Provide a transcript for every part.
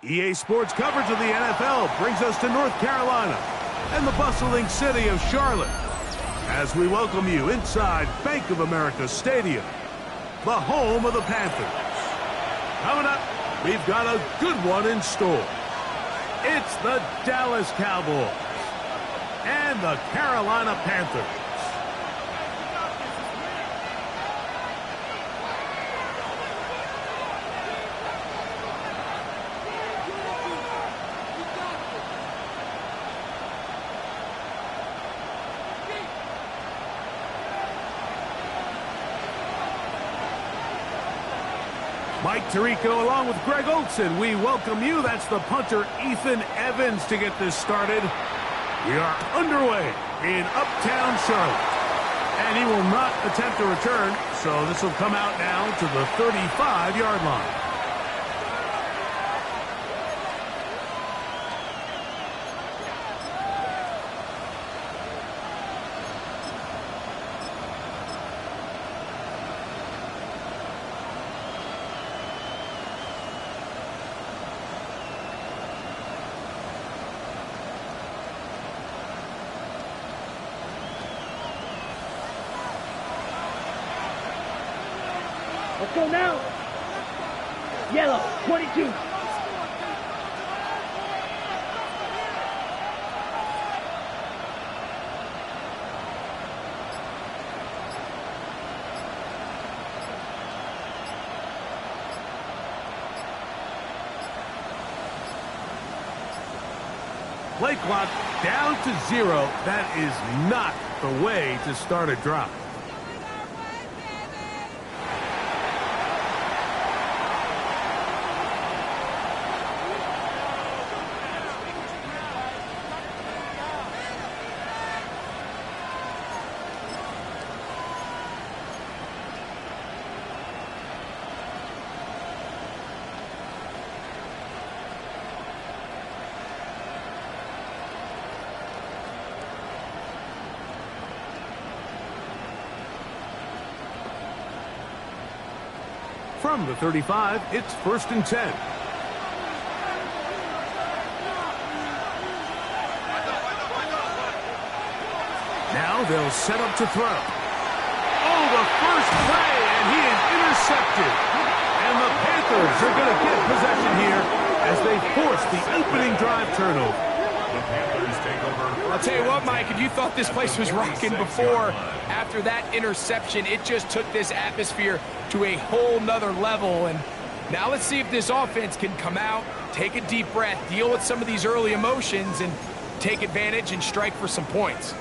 EA Sports coverage of the NFL brings us to North Carolina and the bustling city of Charlotte as we welcome you inside Bank of America Stadium, the home of the Panthers. Coming up, we've got a good one in store. It's the Dallas Cowboys and the Carolina Panthers. Mike Tirico along with Greg Olson. We welcome you. That's the punter, Ethan Evans, to get this started. We are underway in Uptown Charlotte. And he will not attempt a return, so this will come out now to the 35-yard line. Let's go now. Yellow, 22. Play clock down to 0. That is not the way to start a drive. From the 35, it's 1st and 10. Now they'll set up to throw. Oh, the first play, and he is intercepted. And the Panthers are going to get possession here as they force the opening drive turnover. I'll tell you what, Mike, if you thought this place was rocking before, after that interception, it just took this atmosphere to a whole nother level. And now let's see if this offense can come out, take a deep breath, deal with some of these early emotions, and take advantage and strike for some points.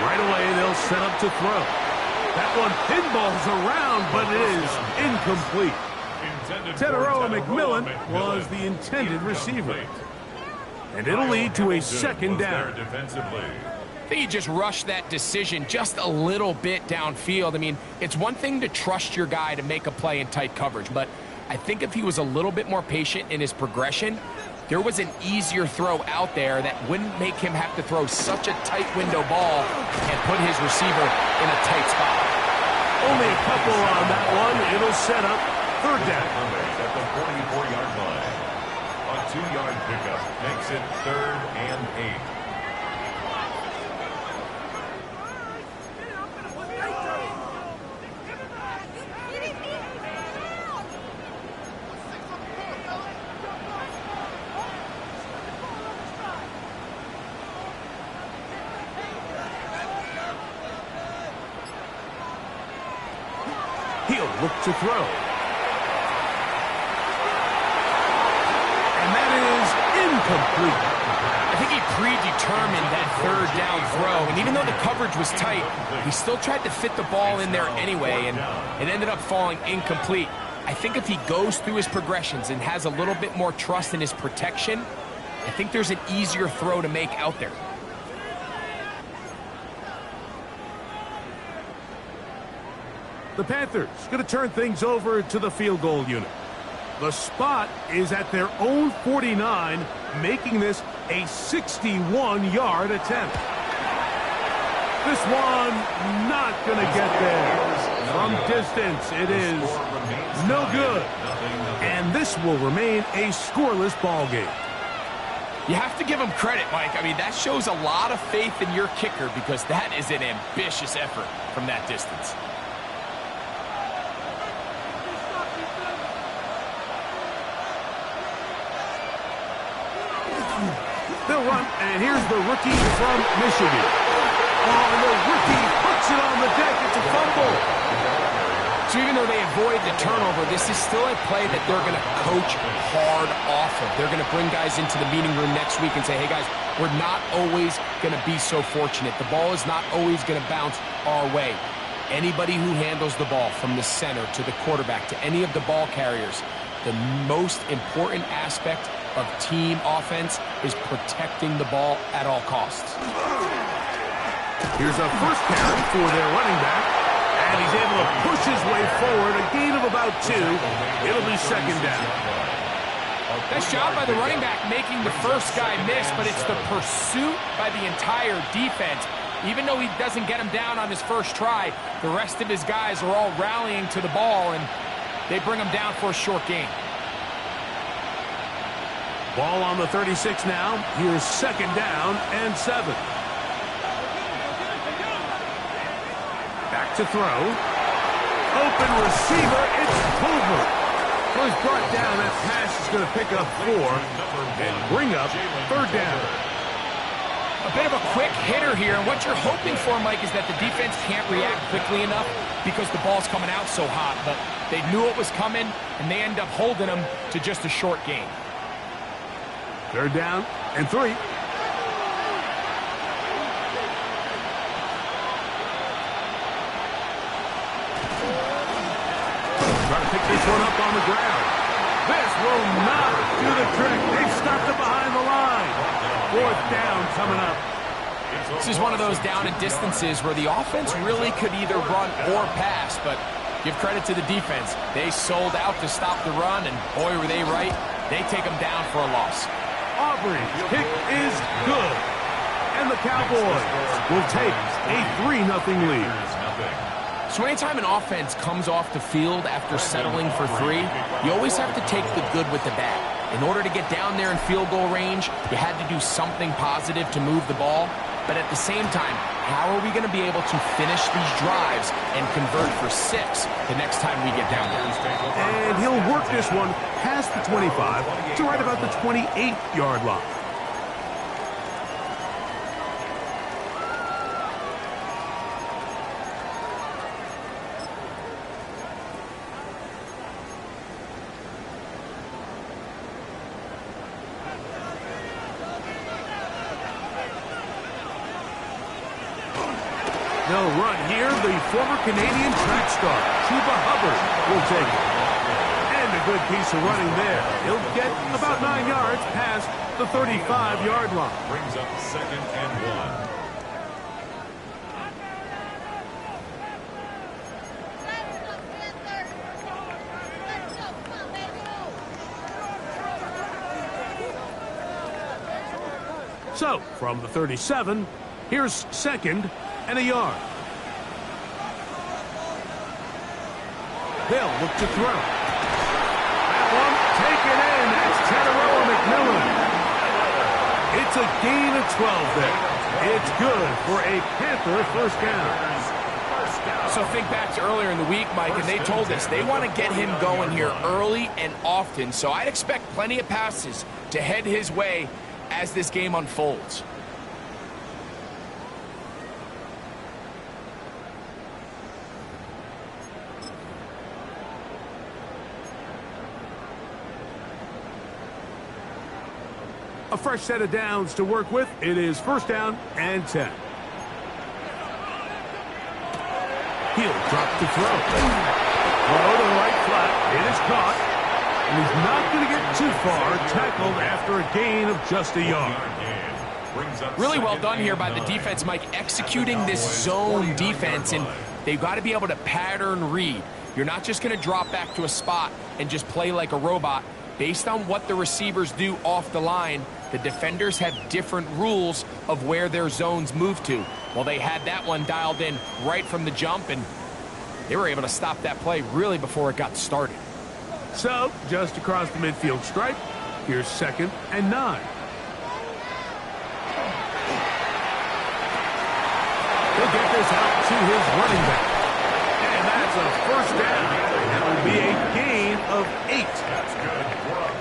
Right away, they'll set up to throw. That one pinballs around, but it is incomplete. Teteroa McMillan was the intended receiver. And it'll lead to a second down. I think he just rushed that decision just a little bit downfield. I mean, it's one thing to trust your guy to make a play in tight coverage, but I think if he was a little bit more patient in his progression, there was an easier throw out there that wouldn't make him have to throw such a tight window ball and put his receiver in a tight spot. Only a couple on that one. It'll set up 3rd down. At the 44-yard line. A 2-yard pickup makes it 3rd and 8. He'll look to throw. And that is incomplete. I think he predetermined that 3rd down throw, and even though the coverage was tight, he still tried to fit the ball in there anyway, and it ended up falling incomplete. I think if he goes through his progressions and has a little bit more trust in his protection, I think there's an easier throw to make out there. The Panthers going to turn things over to the field goal unit. The spot is at their own 49, making this a 61-yard attempt. This one not going to get there. From distance, it is no good. And this will remain a scoreless ball game. You have to give him credit, Mike. I mean, that shows a lot of faith in your kicker because that is an ambitious effort from that distance. They'll run, and here's the rookie from Michigan. Oh, and the rookie puts it on the deck. It's a fumble. So even though they avoid the turnover, this is still a play that they're going to coach hard off of. They're going to bring guys into the meeting room next week and say, hey, guys, we're not always going to be so fortunate. The ball is not always going to bounce our way. Anybody who handles the ball from the center to the quarterback to any of the ball carriers, the most important aspect of team offense is protecting the ball at all costs. Here's a first carry for their running back, and he's able to push his way forward, a gain of about 2. It'll be second down. Nice job by the running back making the first guy miss, but it's the pursuit by the entire defense. Even though he doesn't get him down on his first try, the rest of his guys are all rallying to the ball, and they bring him down for a short gain. Ball on the 36 now. Here's second down and 7. Back to throw. Open receiver. It's Hoover. So he's brought down. That pass is going to pick up 4 and bring up third down. A bit of a quick hitter here, and what you're hoping for, Mike, is that the defense can't react quickly enough because the ball's coming out so hot. But they knew it was coming, and they end up holding them to just a short gain. Third down and 3. Try to pick this one up on the ground. This will not do the trick. They've stopped it behind the line. Fourth down coming up. This is one of those down and distances where the offense really could either run or pass, but give credit to the defense. They sold out to stop the run, and boy, were they right. They take them down for a loss. Auburn's kick is good. And the Cowboys will take a 3-0 lead. So anytime an offense comes off the field after settling for 3, you always have to take the good with the bad. In order to get down there in field goal range, you had to do something positive to move the ball. But at the same time, how are we going to be able to finish these drives and convert for 6 the next time we get down there? And he'll work this one past the 25 to right about the 28-yard line. They'll run here. The former Canadian track star, Chuba Hubbard, will take it. And a good piece of running there. He'll get about 9 yards past the 35-yard line. Brings up second and 1. So, from the 37, here's second and a yard. They'll look to throw. That one taken in. That's Teteroa McMillan. It's a gain of 12 there. It's good for a Panther first down. So think back to earlier in the week, Mike, and they told us they want to get him going here early and often. So I'd expect plenty of passes to head his way as this game unfolds. A fresh set of downs to work with. It is first down and 10. He'll drop to throw. Throw to the right flat. It is caught. And he's not going to get too far. Tackled after a gain of just a yard. Really well done here by the defense, Mike, executing this zone defense, and they've got to be able to pattern read. You're not just going to drop back to a spot and just play like a robot. Based on what the receivers do off the line, The defenders have different rules of where their zones move to. Well, they had that one dialed in right from the jump, and they were able to stop that play really before it got started. So, just across the midfield stripe, here's 2nd and 9. He'll get this out to his running back. And that's a first down. That will be a gain of 8. That's good.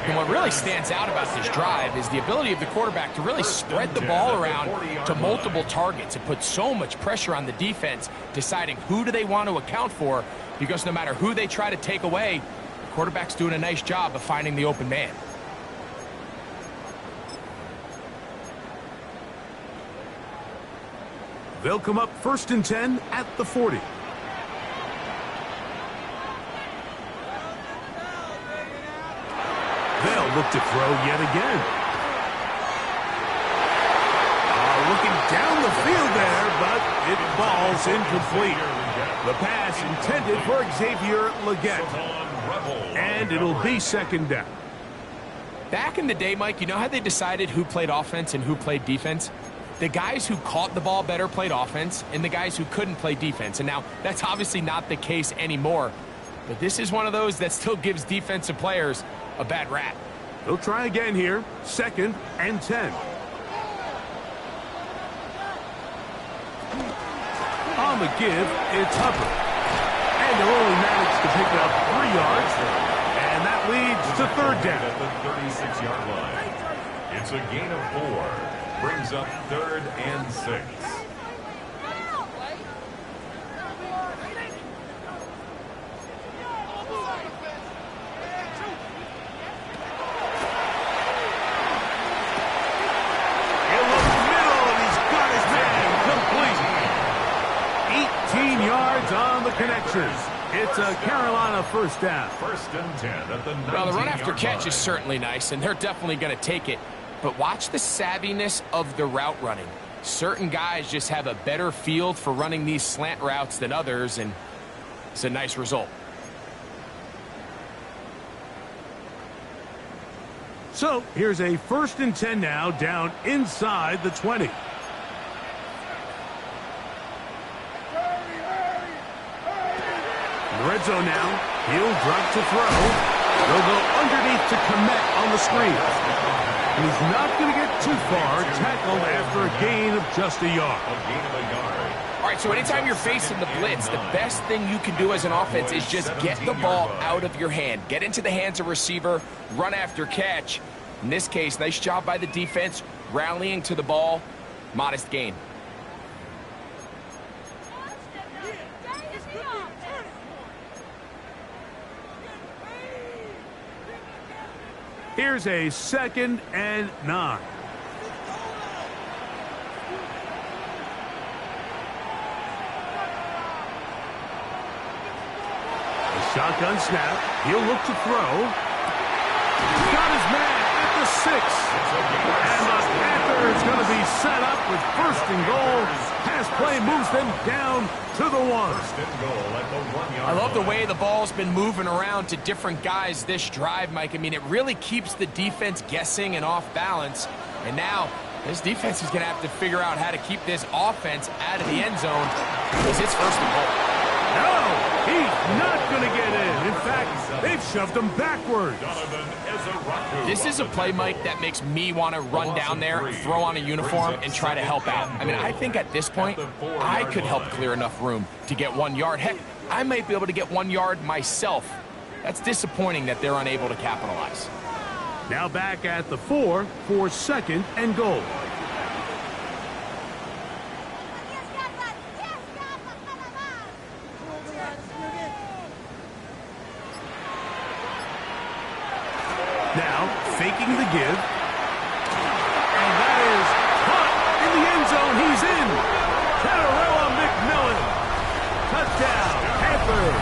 And what really stands out about this drive is the ability of the quarterback to really spread the ball around to multiple targets. It puts so much pressure on the defense, deciding who do they want to account for, because no matter who they try to take away, the quarterback's doing a nice job of finding the open man. They'll come up 1st and 10 at the 40. They'll look to throw yet again. Looking down the field there, but it falls incomplete. The pass intended for Xavier Legette. And it'll be 2nd down. Back in the day, Mike, you know how they decided who played offense and who played defense? The guys who caught the ball better played offense, and the guys who couldn't play defense. And now, that's obviously not the case anymore. But this is one of those that still gives defensive players a bad rap. They'll try again here. 2nd and 10. On the give, it's Hubbard. And they'll only manage to pick up 3 yards. And that leads to 3rd down. At the 36-yard line. It's a gain of 4. Brings up 3rd and 6. It's a Carolina first down. 1st and 10 at the 19-yard Well, the run after catch line. is certainly nice, and they're definitely going to take it. But watch the savviness of the route running. Certain guys just have a better field for running these slant routes than others, and it's a nice result. So here's a 1st and 10 now, down inside the 20. In the red zone now, he'll drop to throw. They'll go underneath to Komet on the screen. He's not going to get too far, tackled after a gain of just a yard. All right, so anytime you're facing the blitz, the best thing you can do as an offense is just get the ball out of your hand. Get into the hands of receiver, run after catch. In this case, nice job by the defense, rallying to the ball, modest gain. Here's a 2nd and 9. A shotgun snap. He'll look to throw. He's got his man at the 6. And the Panthers going to be set up with 1st and goal. Pass play moves them down to the 1. I love the way the ball's been moving around to different guys this drive, Mike. I mean, it really keeps the defense guessing and off balance. And now, this defense is going to have to figure out how to keep this offense out of the end zone because it's 1st and goal. No, he's not going to get in. In fact, they've shoved him backwards. This is a play, Mike, that makes me want to run down there, throw on a uniform, and try to help out. I mean, I think at this point, I could help clear enough room to get 1 yard. Heck, I might be able to get 1 yard myself. That's disappointing that they're unable to capitalize. Now back at the 4 for 2nd and goal. Now, faking the give. And that is caught in the end zone. He's in. Catarella McMillan. Touchdown, Panthers.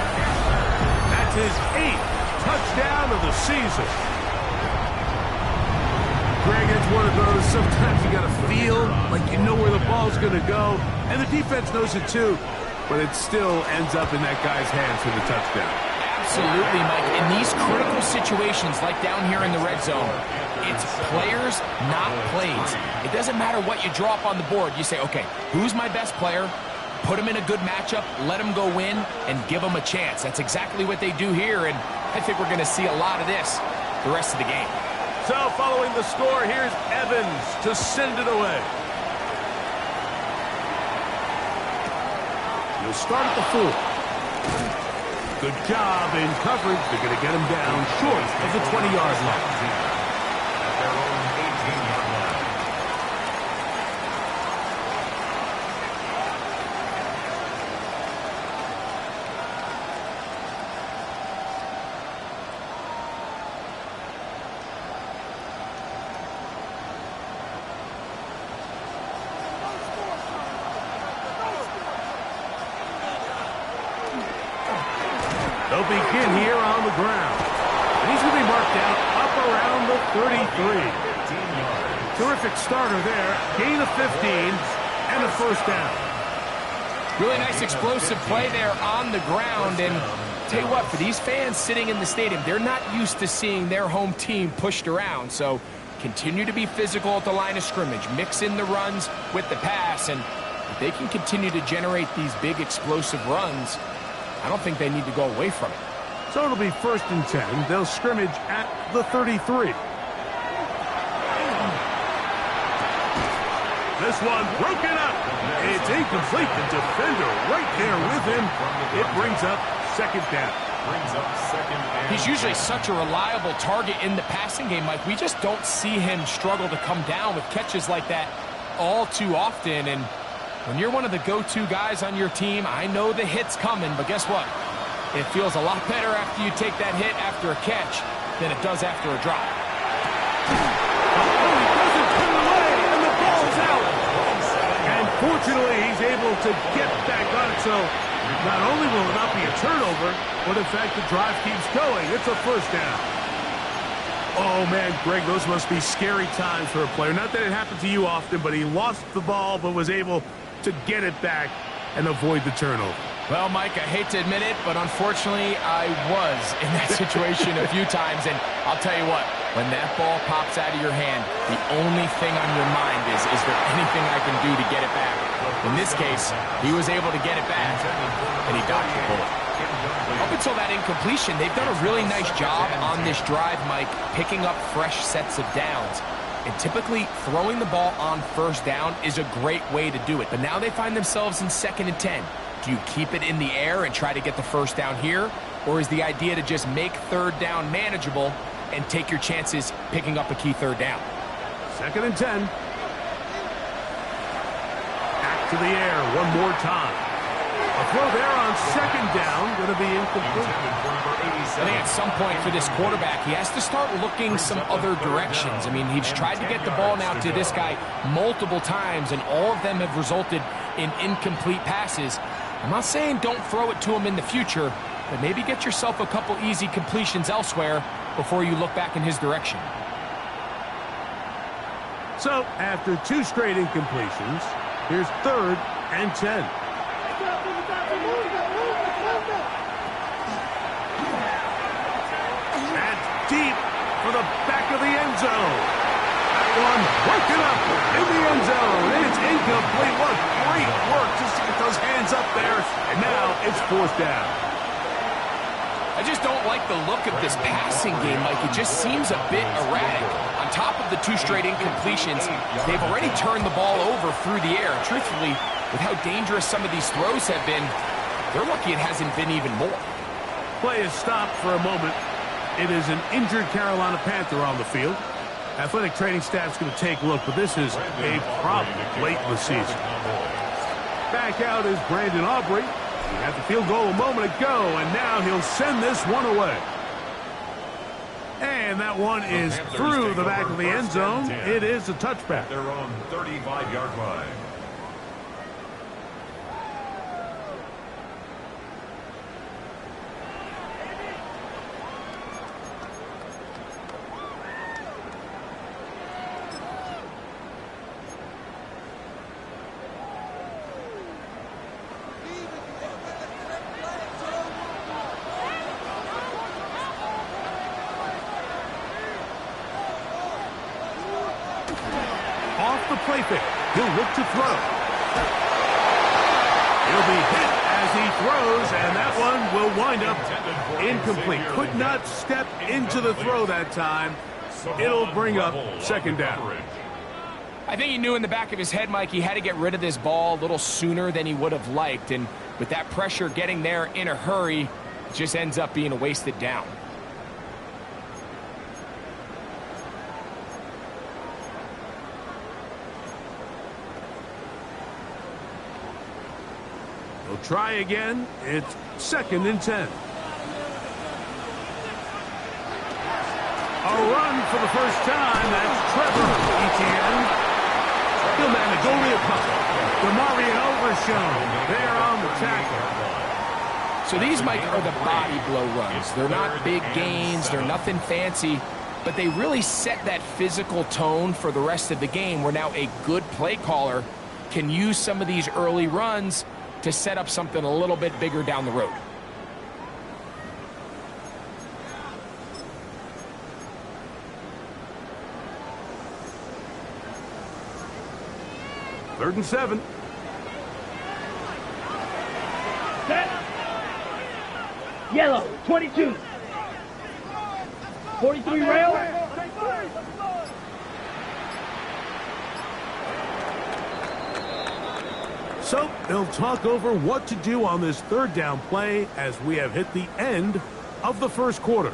That's his 8th touchdown of the season. Greg, it's one of those, sometimes you got to feel like you know where the ball's going to go. And the defense knows it too. But it still ends up in that guy's hands for the touchdown. Absolutely, Mike. In these critical situations, like down here in the red zone, It's players, not plays. It doesn't matter what you draw up on the board. You say, okay, who's my best player? Put him in a good matchup, let him go win, and give him a chance. That's exactly what they do here, and I think we're going to see a lot of this the rest of the game. So following the score, here's Evans to send it away. He'll start at the 4. Good job in coverage. They're going to get him down short of the 20-yard line. At their own 18-yard line. They'll begin here on the ground. And he's going to be marked down up around the 33. Terrific starter there. Gain of 15 and a first down. Really nice explosive play there on the ground. And tell you what, for these fans sitting in the stadium, they're not used to seeing their home team pushed around. So continue to be physical at the line of scrimmage. Mix in the runs with the pass. And if they can continue to generate these big explosive runs, I don't think they need to go away from it. So it'll be 1st and 10. They'll scrimmage at the 33. This one broken up. It's incomplete. The defender right there with him. It brings up 2nd down. He's usually such a reliable target in the passing game, Mike. We just don't see him struggle to come down with catches like that all too often. And when you're one of the go-to guys on your team, I know the hit's coming, but guess what? It feels a lot better after you take that hit after a catch than it does after a drop. Oh, he doesn't put it away, and the ball's out. And fortunately, he's able to get back on it, so not only will it not be a turnover, but in fact, the drive keeps going. It's a first down. Oh, man, Greg, those must be scary times for a player. Not that it happened to you often, but he lost the ball but was able to get it back and avoid the turnover. Well, Mike, I hate to admit it, but unfortunately, I was in that situation a few times, and I'll tell you what, when that ball pops out of your hand, the only thing on your mind is there anything I can do to get it back? In this case, he was able to get it back, and he dodged the bullet. Up until that incompletion, they've done a really nice job on this drive, Mike, picking up fresh sets of downs. And typically, throwing the ball on 1st down is a great way to do it. But now they find themselves in 2nd and 10. Do you keep it in the air and try to get the first down here? Or is the idea to just make 3rd down manageable and take your chances picking up a key 3rd down? 2nd and 10. Back to the air one more time. A throw there on 2nd down, going to be incomplete. I think at some point for this quarterback, he has to start looking some other directions. I mean, he's tried to get the ball now to this guy multiple times, and all of them have resulted in incomplete passes. I'm not saying don't throw it to him in the future, but maybe get yourself a couple easy completions elsewhere before you look back in his direction. So, after 2 straight incompletions, here's 3rd and 10. Deep for the back of the end zone. That one broken up in the end zone. It's incomplete. What great work just to get those hands up there. And now it's 4th down. I just don't like the look of this passing game, Mike. It just seems a bit erratic. On top of the 2 straight incompletions, they've already turned the ball over through the air. Truthfully, with how dangerous some of these throws have been, they're lucky it hasn't been even more. Play is stopped for a moment. It is an injured Carolina Panther on the field. Athletic training staff's going to take a look, but this is a problem late in the season. Back out is Brandon Aubrey. He had the field goal a moment ago, and now he'll send this one away. And that one is through the back of the end zone. It is a touchback. Their own 35-yard line. play fake. He'll look to throw. He'll be hit as he throws, and that one will wind up incomplete. Could not step into the throw that time. It'll bring up second down. I think he knew in the back of his head, Mike, he had to get rid of this ball a little sooner than he would have liked. And with that pressure getting there in a hurry, it just ends up being a wasted down. He'll try again. It's 2nd and 10. A run for the first time. That's Trevor Etienne. He'll manage only a couple. DeMario Overshown there on the tackle. So these, Mike, are the body blow runs. They're not big gains. They're nothing fancy. But they really set that physical tone for the rest of the game where now a good play caller can use some of these early runs to set up something a little bit bigger down the road. Third and 7. Set. Yellow, 22. 43 rail. So they'll talk over what to do on this third down play as we have hit the end of the first quarter.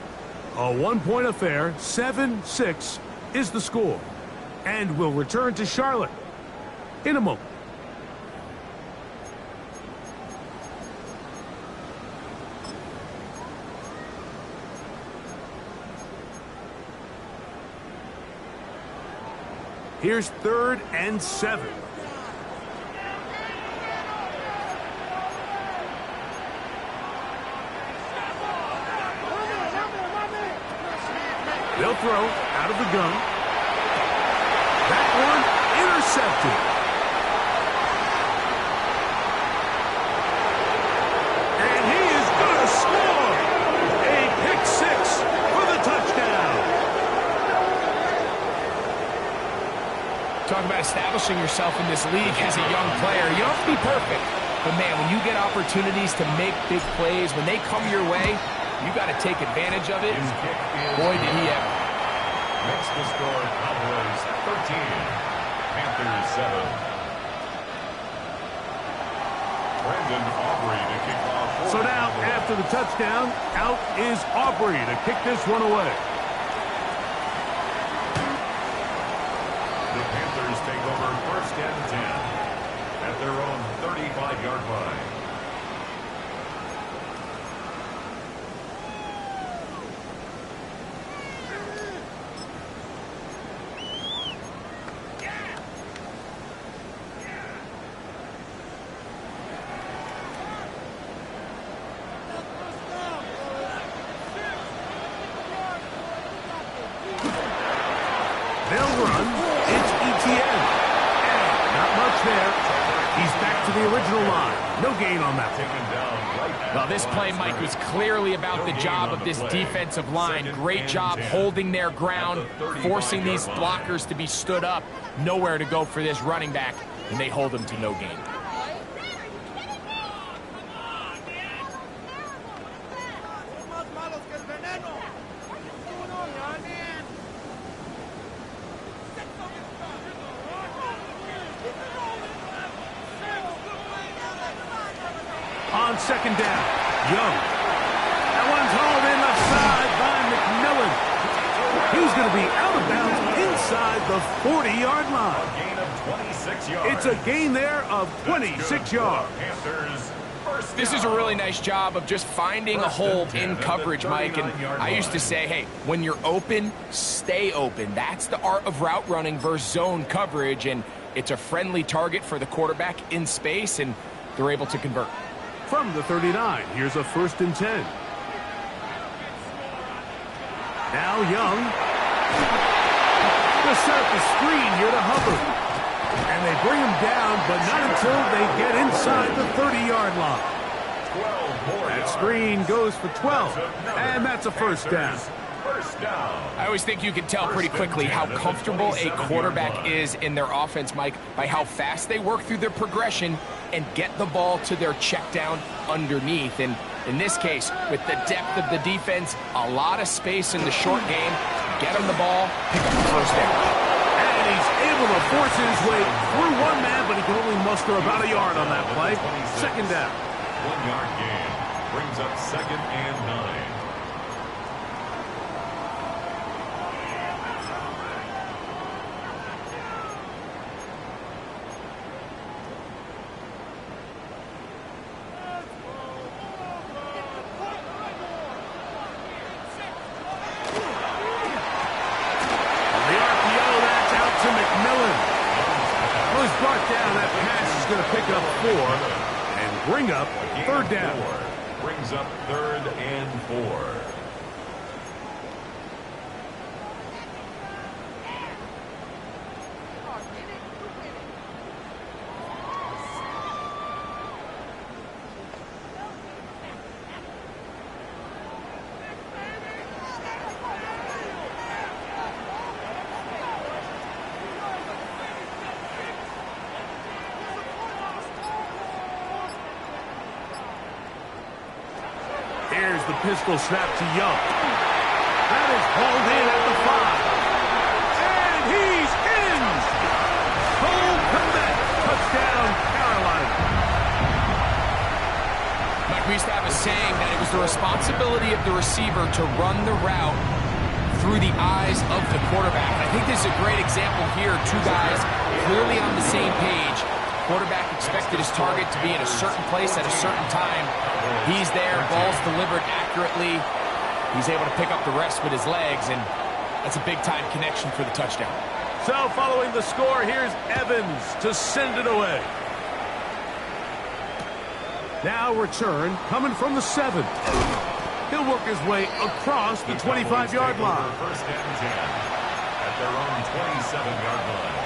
A one-point affair, 7-6 is the score. And we'll return to Charlotte in a moment. Here's 3rd and 7. They'll throw out of the gun. That one intercepted. And he is going to score. A pick 6 for the touchdown. Talk about establishing yourself in this league as a young player. You don't have to be perfect. But, man, when you get opportunities to make big plays, when they come your way, you got to take advantage of it. And boy, did he ever. Makes the score Cowboys 13, Panthers 7. Brandon Aubrey to kick off. So now, after the touchdown, out is Aubrey to kick this one away. The Panthers take over 1st and 10 at their own 35-yard line. They'll run. It's Etienne. And not much there. He's back to the original line. No gain on that one. Well, this play, Mike, was clearly about the job of this defensive line. Great job holding their ground, forcing these blockers to be stood up. Nowhere to go for this running back, and they hold him to no gain. On 2nd down, Young. That one's hauled in left side by McMillan. He's going to be out of bounds inside the 40-yard line. A gain of 26 yards. It's a gain there of 26 yards. This is a really nice job of just finding a hole in coverage, Mike. And I used to say, hey, when you're open, stay open. That's the art of route running versus zone coverage. And it's a friendly target for the quarterback in space, and they're able to convert. From the 39, here's a 1st and 10. Now Young. They'll set up the screen here to Hubbard. And they bring him down, but not until they get inside the 30-yard line. That screen goes for 12, and that's a 1st down. First down. I always think you can tell pretty quickly how comfortable a quarterback is in their offense, Mike, by how fast they work through their progression and get the ball to their check down underneath. And in this case, with the depth of the defense, a lot of space in the short game, get him the ball, pick up the first down. And he's able to force his way through one man, but he can only muster about a yard on that play. Second down. 1 yard gain brings up 2nd and 9. Bring up 3rd down. Brings up 3rd and 4. Here's the pistol snap to Young. That is hauled in at the 5. And he's in! Cole Kmet, touchdown, Carolina. Mike, we used to have a saying that it was the responsibility of the receiver to run the route through the eyes of the quarterback. I think this is a great example here. Two guys clearly on the same page. Quarterback expected his target to be in a certain place at a certain time. He's there, ball's delivered accurately. He's able to pick up the rest with his legs, and that's a big-time connection for the touchdown. So following the score, here's Evans to send it away. Now return coming from the 7. He'll work his way across the 25-yard line. First and 10 at their own 27-yard line.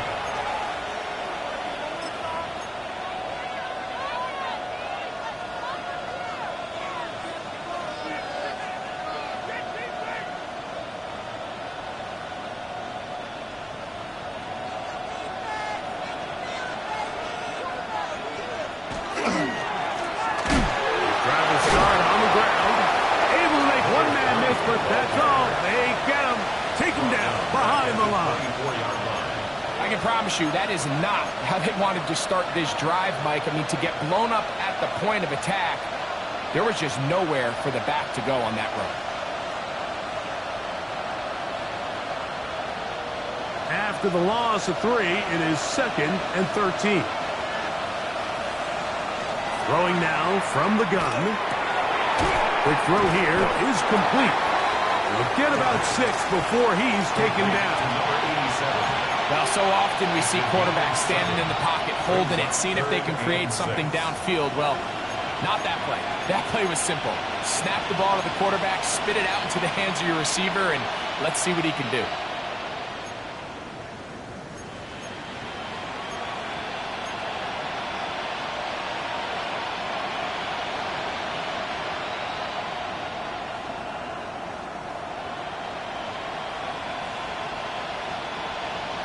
But that's all. They get him. Take him down behind the line. I can promise you that is not how they wanted to start this drive, Mike. I mean, to get blown up at the point of attack, there was just nowhere for the back to go on that run. After the loss of 3, it is 2nd and 13. Throwing now from the gun. Quick throw here is complete. We'll get about 6 before he's taken down. Well, so often we see quarterbacks standing in the pocket, holding it, seeing if they can create something downfield. Well, not that play. That play was simple. Snap the ball to the quarterback, spit it out into the hands of your receiver, and let's see what he can do.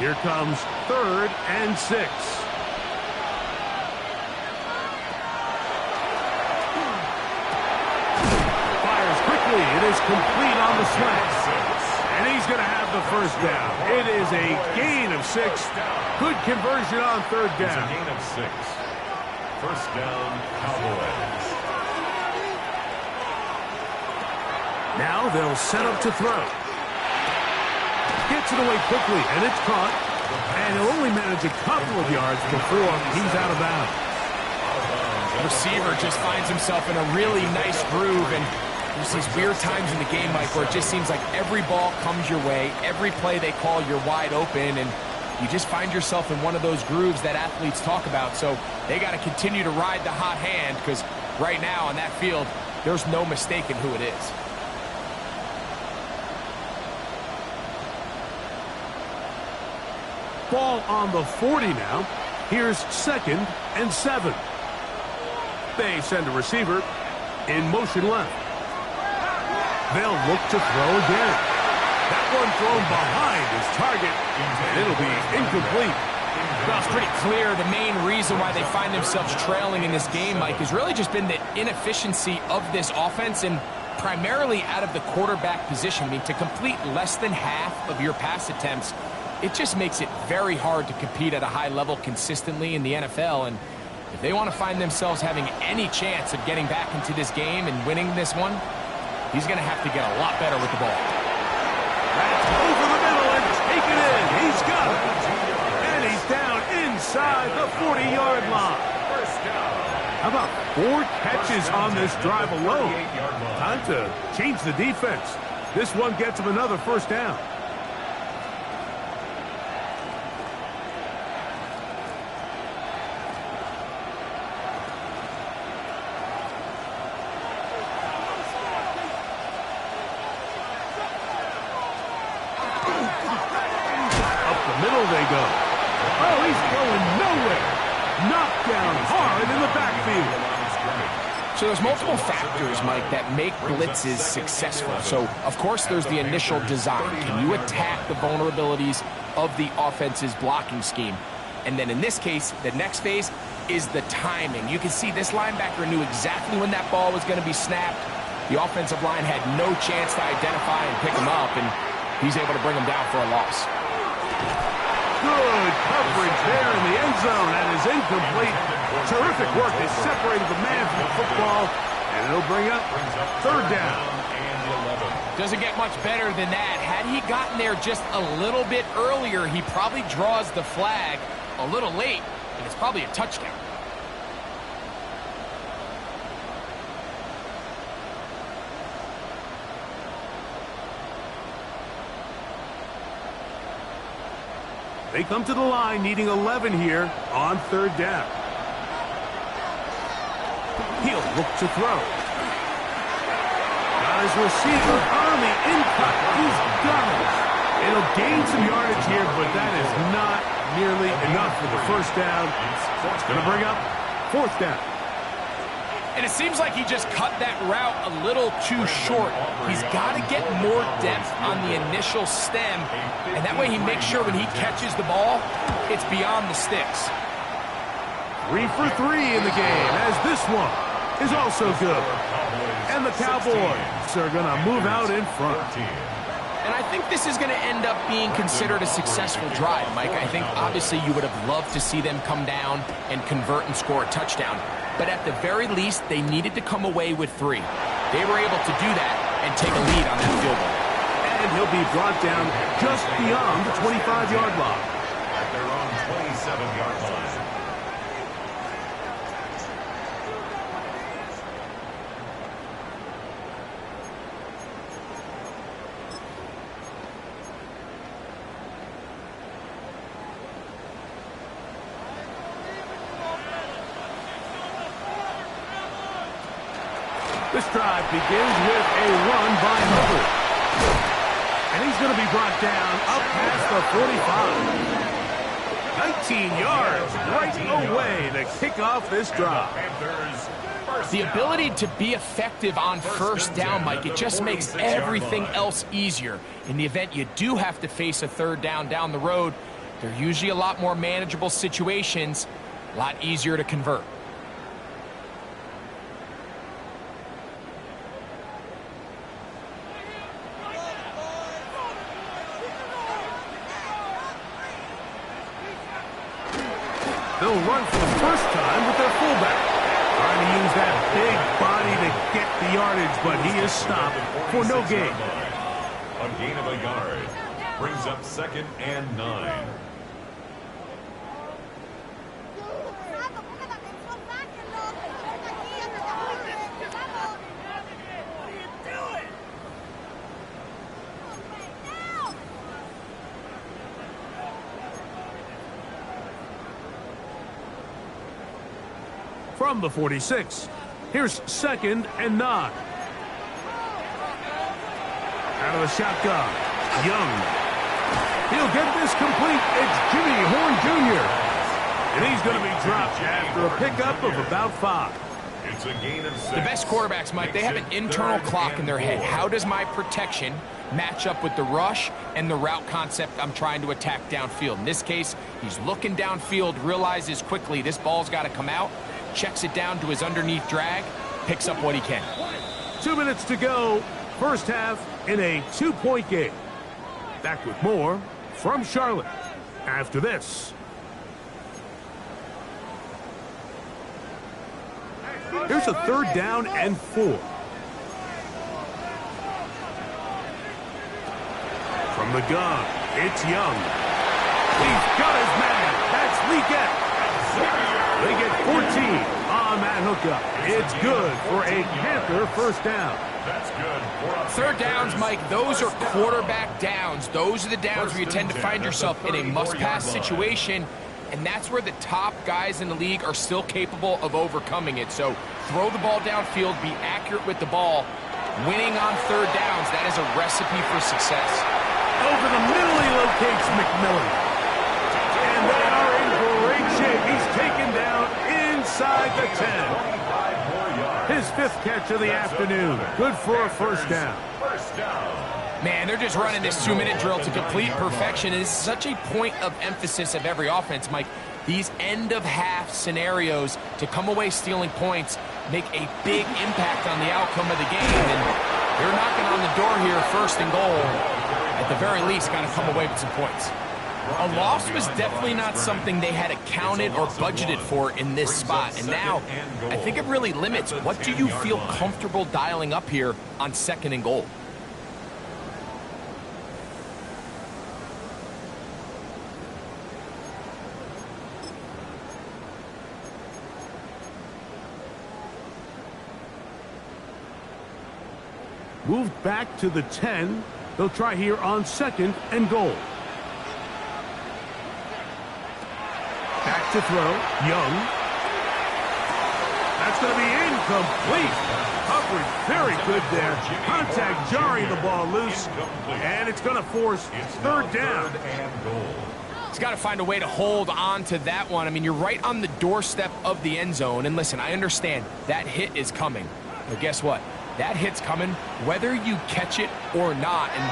Here comes 3rd and 6. Fires quickly. It is complete on the slant. And he's going to have the first down. It is a gain of 6. Good conversion on 3rd down. It's a gain of 6. First down, Cowboys. Now they'll set up to throw. Gets it away quickly, and it's caught. And he'll only manage a couple of yards before he's out of bounds. The receiver just finds himself in a really nice groove, and there's these weird times in the game, Mike, where it just seems like every ball comes your way, every play they call, you're wide open, and you just find yourself in one of those grooves that athletes talk about. So they got to continue to ride the hot hand, because right now on that field, there's no mistaking who it is. Ball on the 40 now. Here's 2nd and 7. They send a receiver in motion left. They'll look to throw again. That one thrown behind his target, and it'll be incomplete. Well, it's pretty clear the main reason why they find themselves trailing in this game, Mike, has really just been the inefficiency of this offense and primarily out of the quarterback position. I mean, to complete less than half of your pass attempts, it just makes it very hard to compete at a high level consistently in the NFL. And if they want to find themselves having any chance of getting back into this game and winning this one, he's going to have to get a lot better with the ball. That's over the middle and take it in. He's got it. And he's down inside the 40-yard line. How about 4 catches on this drive alone? Time to change the defense. This one gets him another first down. Middle they go. Oh, he's going nowhere. Knocked down hard in the backfield. So there's multiple factors, Mike, that make blitzes successful. So, of course, there's the initial design. Can you attack the vulnerabilities of the offense's blocking scheme? And then in this case, the next phase is the timing. You can see this linebacker knew exactly when that ball was going to be snapped. The offensive line had no chance to identify and pick him up, and he's able to bring him down for a loss. Good coverage there in the end zone. That is incomplete. Terrific work. They separated the man from the football, and it'll bring up third down. Doesn't get much better than that. Had he gotten there just a little bit earlier, he probably draws the flag a little late, and it's probably a touchdown. They come to the line needing 11 here on third down. He'll look to throw. Got his receiver on the in-cut. He's got it. It'll gain some yardage here, but that is not nearly enough for the first down. It's going to bring up fourth down. And it seems like he just cut that route a little too short. He's got to get more depth on the initial stem, and that way he makes sure when he catches the ball, it's beyond the sticks. 3 for 3 in the game, as this one is also good. And the Cowboys are going to move out in front. And I think this is going to end up being considered a successful drive, Mike. I think obviously you would have loved to see them come down and convert and score a touchdown. But at the very least, they needed to come away with 3. They were able to do that and take a lead on that field goal. And he'll be brought down just beyond the 25-yard line. At their own 27-yard line. This drive begins with a run by Hubbard. And he's going to be brought down up past the 45. 19 yards right away to kick off this drive. The ability to be effective on first down, Mike, it just makes everything else easier. In the event you do have to face a third down the road, they're usually a lot more manageable situations, a lot easier to convert. They'll run for the first time with their fullback. Trying to use that big body to get the yardage, but he is stopped for no gain. A gain of a yard brings up 2nd and 9. From the 46, here's 2nd and 9. Out of the shotgun, Young. He'll get this complete. It's Jimmy Horn Jr. And he's going to be dropped after a pickup of about 5. It's a gain of 6. The best quarterbacks, Mike, they have an internal clock in their head. How does my protection match up with the rush and the route concept I'm trying to attack downfield. In this case, he's looking downfield, realizes quickly this ball's got to come out, checks it down to his underneath drag, picks up what he can. 2 minutes to go, first half in a 2-point game. Back with more from Charlotte after this. Here's a 3rd down and 4. From the gun, it's Young. He's got his man. That's Leggett. They get 14 on that hookup. It's good for a Panther first down. That's good. 3rd downs, Mike, those are quarterback downs. Those are the downs where you tend to find yourself in a must-pass situation, and that's where the top guys in the league are still capable of overcoming it. So throw the ball downfield, be accurate with the ball. Winning on 3rd downs, that is a recipe for success. Over the middle, he locates McMillan. And they are in great shape. He's taken down inside the 10. His 5th catch of the afternoon. Good for a first down. Man, they're just running this 2-minute drill to complete perfection. It is such a point of emphasis of every offense, Mike. These end-of-half scenarios to come away stealing points make a big impact on the outcome of the game. And they're knocking on the door here, 1st and goal. At the very least, got to come away with some points. A loss was definitely not something they had accounted or budgeted for in this spot. And now, I think it really limits what do you feel comfortable dialing up here on 2nd and goal. Moved back to the 10. They'll try here on 2nd and goal. Back to throw. Young. That's going to be incomplete. Coverage very good there. Contact jarring the ball loose. And it's going to force 3rd down. He's got to find a way to hold on to that one. I mean, you're right on the doorstep of the end zone. And listen, I understand that hit is coming. But guess what? That hit's coming whether you catch it or not. And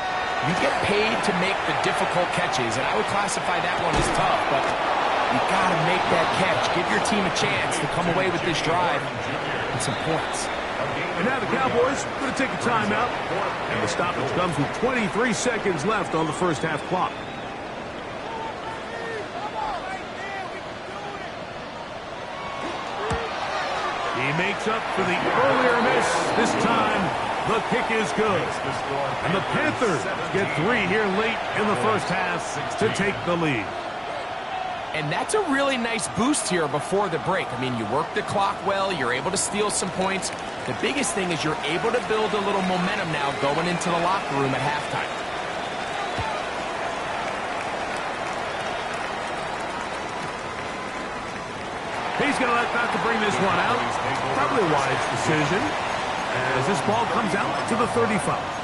you get paid to make the difficult catches. And I would classify that one as tough. But you got to make that catch. Give your team a chance to come away with this drive and some points. And now the Cowboys are going to take a timeout. And the stoppage comes with 23 seconds left on the first half clock. He makes up for the earlier miss. This time, the kick is good. And the Panthers get 3 here late in the first half to take the lead. And that's a really nice boost here before the break. I mean, you work the clock well. You're able to steal some points. The biggest thing is you're able to build a little momentum now going into the locker room at halftime. He's going to let that to bring this one out. Probably a wise decision as this ball comes out to the 35.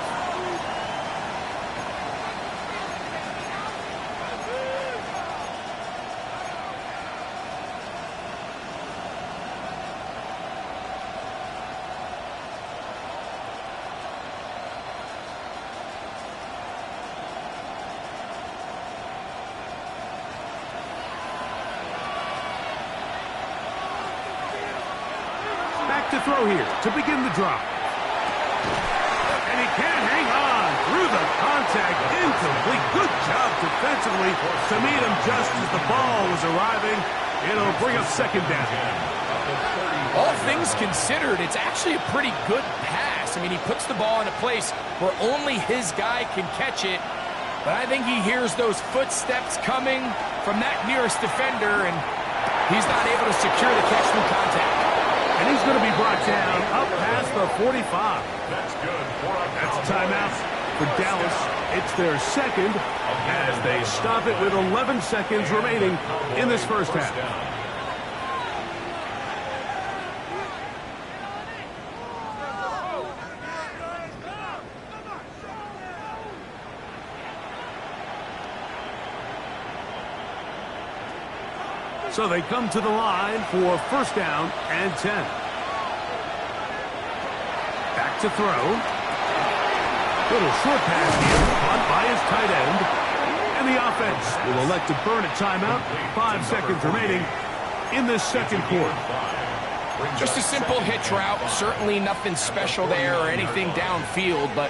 To throw here to begin the drive. And he can't hang on through the contact. Incomplete. Good job defensively to meet him just as the ball was arriving. It'll bring up 2nd down. All things considered, it's actually a pretty good pass. I mean, he puts the ball in a place where only his guy can catch it. But I think he hears those footsteps coming from that nearest defender, and he's not able to secure the catch through contact. And he's going to be brought down up past the 45. That's good. That's a timeout for Dallas. It's their 2nd as they stop it with 11 seconds remaining in this first half. So they come to the line for 1st down and 10. Back to throw. Little short pass here, caught by his tight end. And the offense will elect to burn a timeout. 5 seconds remaining in this second quarter. Just a simple hitch route. Certainly nothing special there or anything downfield, but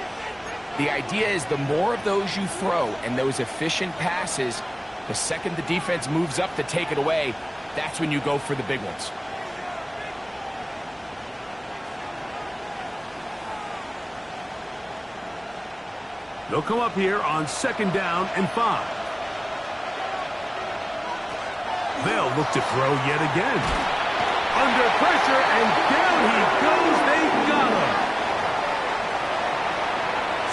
the idea is the more of those you throw and those efficient passes, the second the defense moves up to take it away, that's when you go for the big ones. They'll come up here on 2nd down and 5. They'll look to throw yet again. Under pressure, and down he goes. They got him.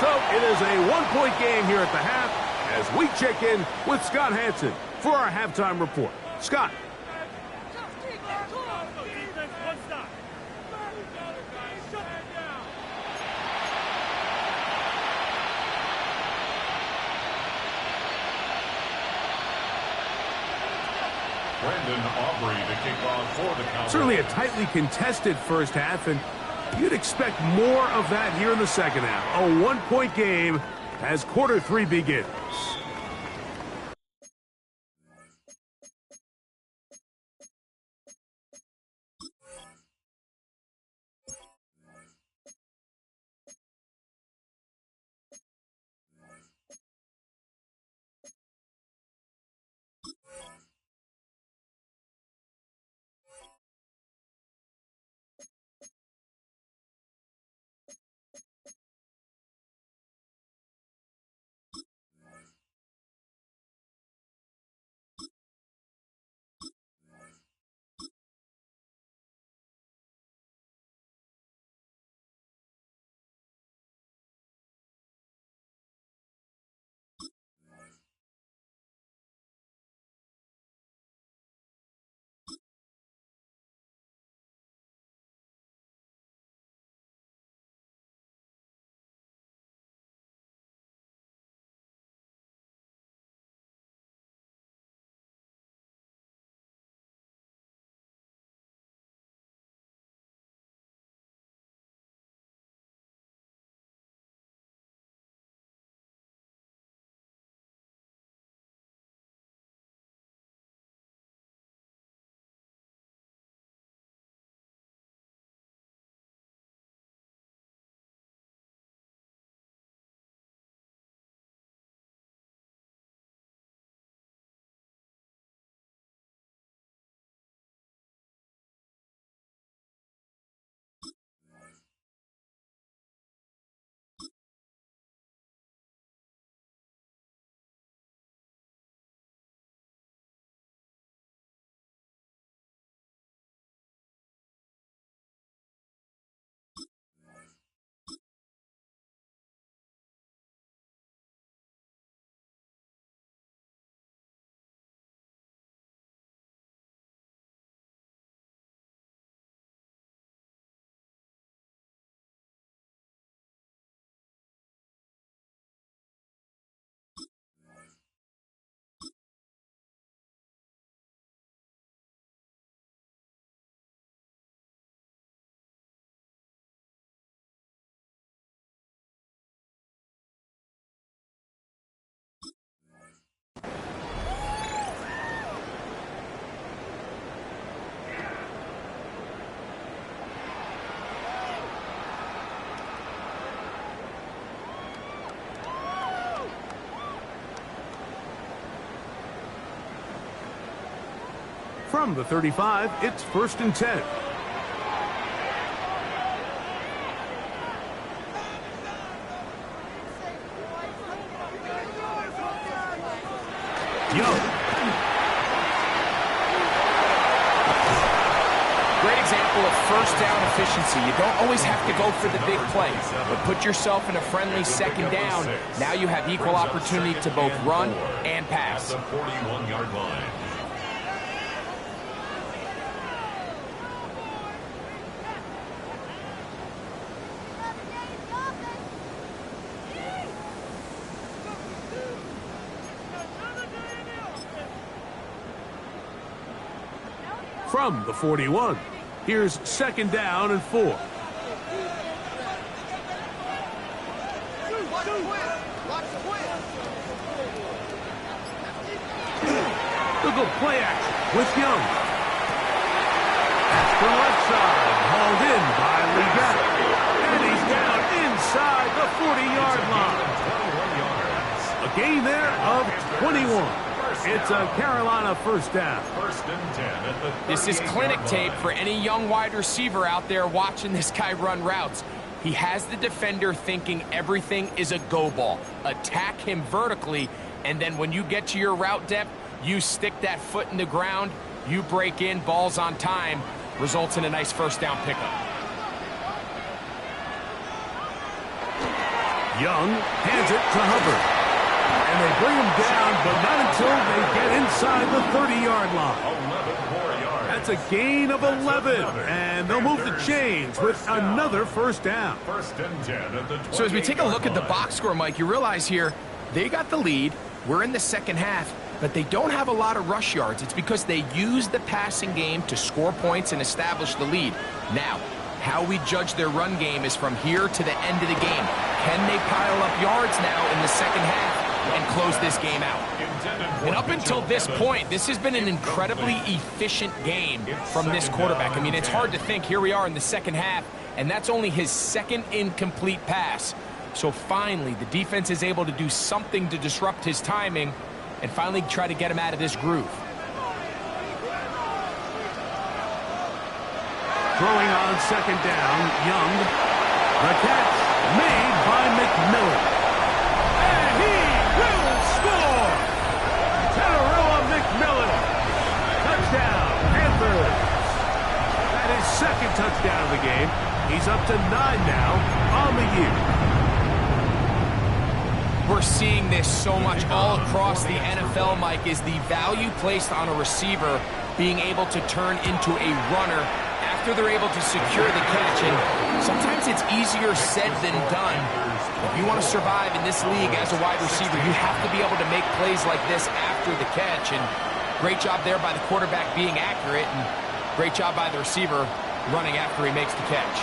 So it is a 1-point game here at the half as we check in with Scott Hansen for our halftime report. Scott. Certainly a tightly contested first half, and you'd expect more of that here in the second half. A 1-point game as quarter 3 begins. From the 35, it's 1st and 10. Great example of first down efficiency. You don't always have to go for the big play, but put yourself in a friendly 2nd down. Now you have equal opportunity to both run and pass. The 41-yard line. From the 41, here's 2nd down and 4. Good play action with Young. That's the left side, hauled in by Leggett. And he's down inside the 40-yard line. 21 yards. A gain there of 21. It's a Carolina first down. First and 10 at the 38-yard This is clinic tape line. for any young wide receiver out there watching this guy run routes. He has the defender thinking everything is a go ball. Attack him vertically, and then when you get to your route depth, you stick that foot in the ground, you break in, balls on time, results in a nice first down pickup. Young hands it to Hubbard. And they bring him down, but not until they get inside the 30-yard line. 11 more yards. That's a gain of 11, and they'll move the chains with another first down. First and 10 at the 28-yard So as we take a look at the line. box score, Mike, you realize here, they got the lead, we're in the second half, but they don't have a lot of rush yards. It's because they use the passing game to score points and establish the lead. Now, how we judge their run game is from here to the end of the game. Can they pile up yards now in the second half and close this game out? And up until this point, this has been an incredibly efficient game from this quarterback. I mean, it's hard to think. Here we are in the second half, and that's only his second incomplete pass. So finally, the defense is able to do something to disrupt his timing and finally try to get him out of this groove. Throwing on second down, Young. The catch made by McMillan. And he will score! Teteroa McMillan. Touchdown, Panthers. That is second touchdown of the game. He's up to 9 now on the year. We're seeing this so much all across the NFL, Mike, is the value placed on a receiver being able to turn into a runner after they're able to secure the catch. And sometimes it's easier said than done. If you want to survive in this league as a wide receiver, you have to be able to make plays like this after the catch. And great job there by the quarterback being accurate, and great job by the receiver running after he makes the catch.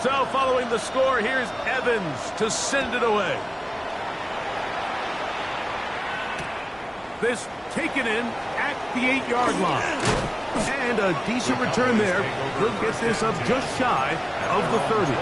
So following the score, here's Evans to send it away. This taken in at the 8-yard line. And a decent return there. He'll get this up just shy of the 30.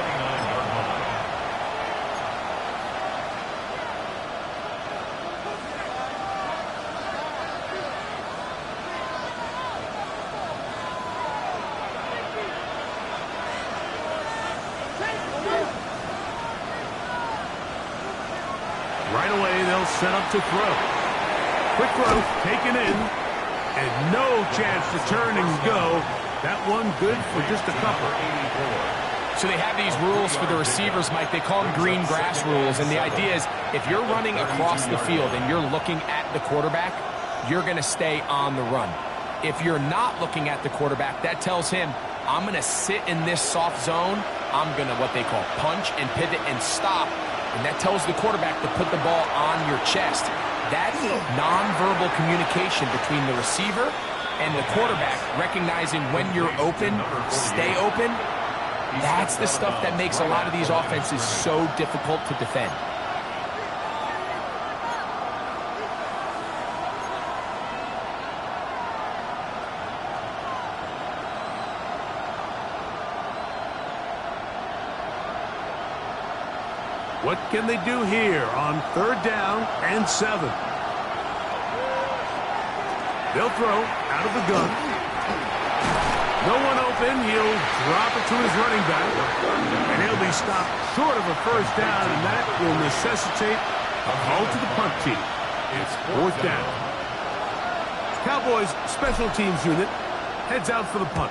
Right away, they'll set up to throw. Quick throw, taken in, and no chance to turn and go. That one good for just a couple. So they have these rules for the receivers, Mike. They call them green grass rules, and the idea is if you're running across the field and you're looking at the quarterback, you're going to stay on the run. If you're not looking at the quarterback, that tells him, I'm going to sit in this soft zone. I'm going to what they call punch and pivot and stop. And that tells the quarterback to put the ball on your chest. That's nonverbal communication between the receiver and the quarterback, recognizing when you're open, stay open. That's the stuff that makes a lot of these offenses so difficult to defend. What can they do here on third down and 7? They'll throw out of the gun. No one open. He'll drop it to his running back. And he'll be stopped short of a first down, and that will necessitate a call to the punt team. It's fourth down. Cowboys special teams unit heads out for the punt.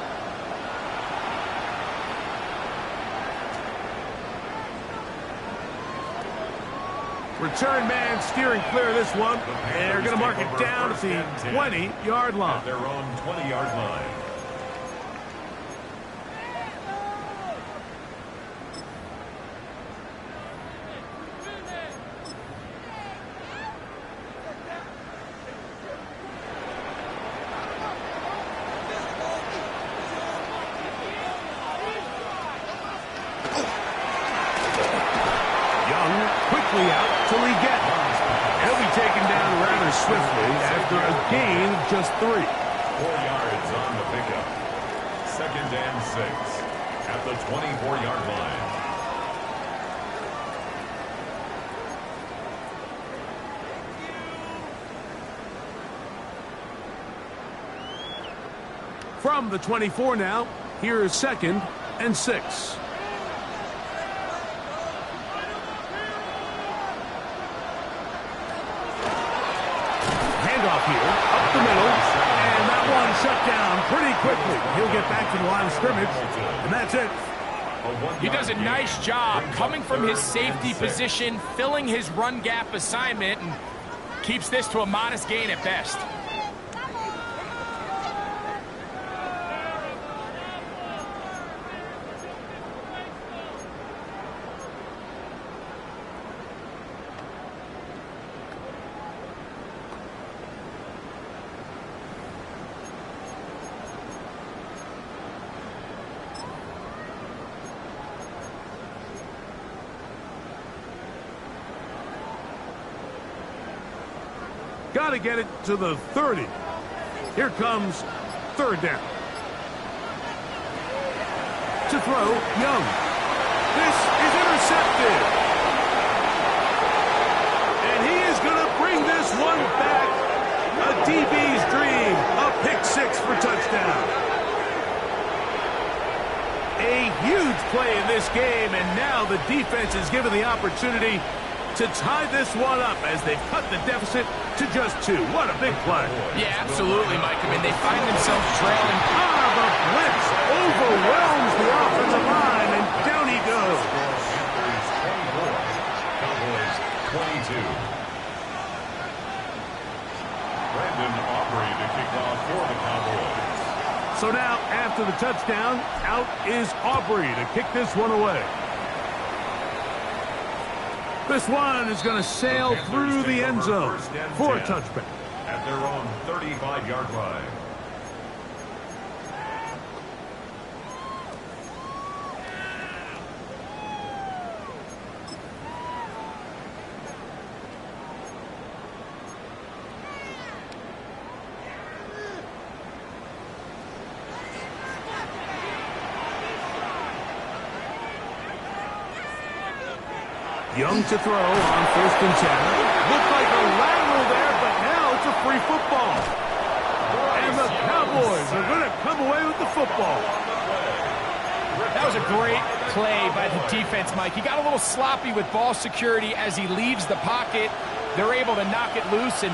Return man steering clear of this one. They're going to mark it down at the 20-yard line. Their own 20-yard line. gain of just 3. 4 yards on the pickup. 2nd and 6 at the 24-yard line. From the 24 now, here is 2nd and 6. Handoff here, up the middle, and that one shut down pretty quickly. He'll get back to the line of scrimmage, and that's it. He does a nice job coming from his safety position, filling his run gap assignment, and keeps this to a modest gain at best. Got to get it to the 30. Here comes 3rd down. To throw, Young. This is intercepted. And he is going to bring this one back. A DB's dream. A pick 6 for touchdown. A huge play in this game, and now the defense is given the opportunity to tie this one up as they've cut the deficit to just 2. What a big play. Yeah, absolutely, Mike. I mean, they find themselves trailing. The blitz overwhelms the offensive line, and down he goes. Cowboys 22. Brandon Aubrey to kick off for the Cowboys. So now, after the touchdown, out is Aubrey to kick this one away. This one is going to sail through the end zone for a touchback. At their own 35-yard line. Young to throw on 1st and 10. Looked like a lateral there, but now it's a free football. And the Cowboys are going to come away with the football. That was a great play by the defense, Mike. He got a little sloppy with ball security as he leaves the pocket. They're able to knock it loose and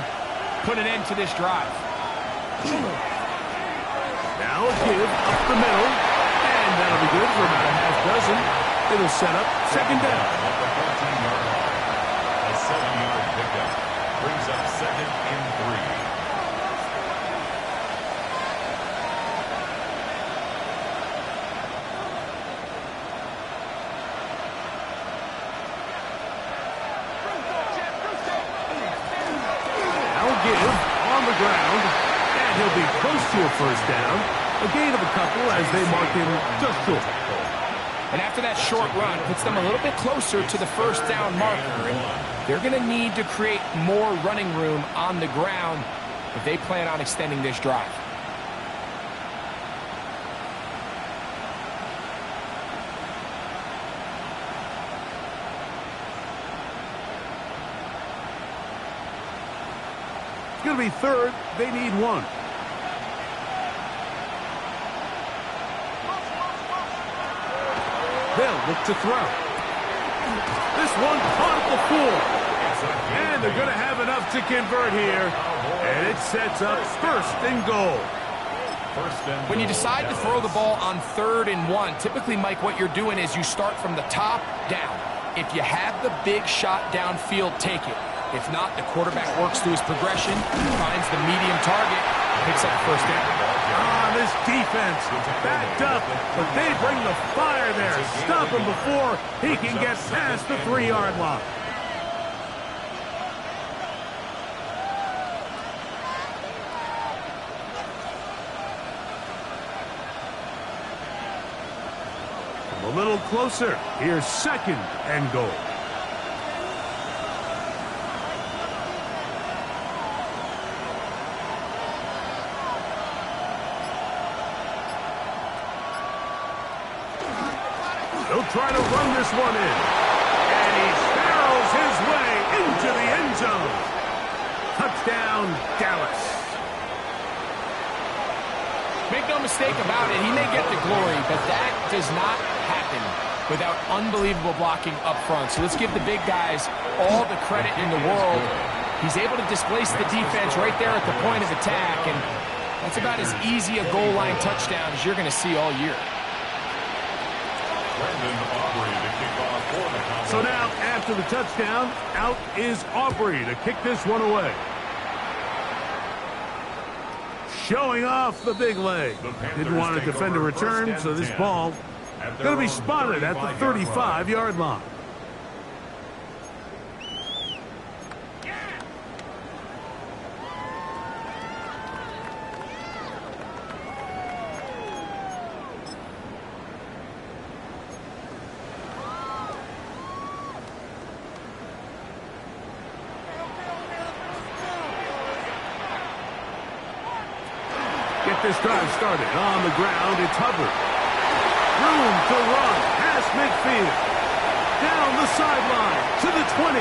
put an end to this drive. Now a give up the middle, and that'll be good for about a half dozen. It'll set up 2nd down. A 7-yard pickup brings up 2nd and 3. Now give on the ground, and he'll be close to a 1st down. A gain of a couple as they mark him just short. And after that short run, puts them a little bit closer to the 1st down marker. And they're going to need to create more running room on the ground if they plan on extending this drive. It's going to be 3rd. They need 1. They'll look to throw. This one caught at the 4. And they're going to have enough to convert here. And it sets up 1st and goal. When you decide to throw the ball on 3rd and 1, typically, Mike, what you're doing is you start from the top down. If you have the big shot downfield, take it. If not, the quarterback works through his progression, finds the medium target, picks up 1st down. This defense backed up, but they bring the fire there. Stop him before he can get past the 3-yard line. Come a little closer. Here's 2nd and goal. He'll try to run this one in. And he barrels his way into the end zone. Touchdown, Dallas. Make no mistake about it, he may get the glory, but that does not happen without unbelievable blocking up front. So let's give the big guys all the credit in the world. He's able to displace the defense right there at the point of attack, and that's about as easy a goal line touchdown as you're going to see all year. So now, after the touchdown, out is Aubrey to kick this one away. Showing off the big leg. Didn't want to defend a return, so this ball going to be spotted at the 35-yard line. Get this drive started. On the ground, it's Hubbard. Room to run past midfield. Down the sideline to the 20.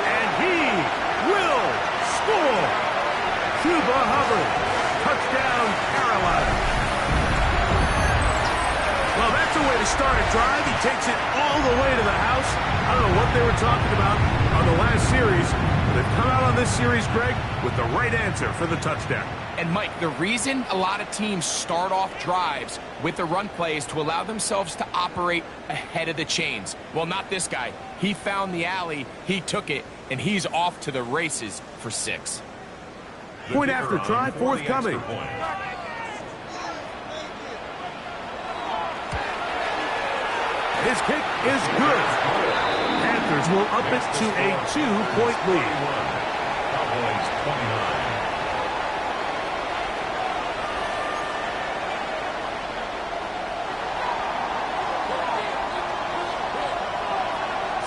And he will score. Cuba Hubbard. Touchdown, Carolina. Well, that's a way to start a drive. He takes it all the way to the house. I don't know what they were talking about on the last series. They've come out on this series, Greg, with the right answer for the touchdown. And, Mike, the reason a lot of teams start off drives with the run play is to allow themselves to operate ahead of the chains. Well, not this guy. He found the alley, he took it, and he's off to the races for 6. Point after try, forthcoming. His kick is good. Panthers will up it to a 2-point lead. Cowboys 29.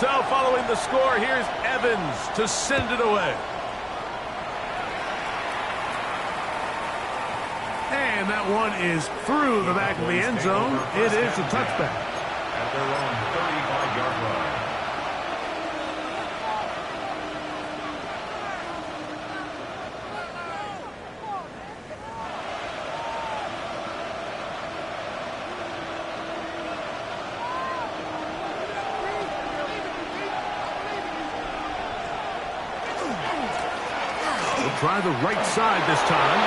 So following the score, here's Evans to send it away. And that one is through the back of the end zone. It is a touchback. At their own 35-yard line. Try the right side this time.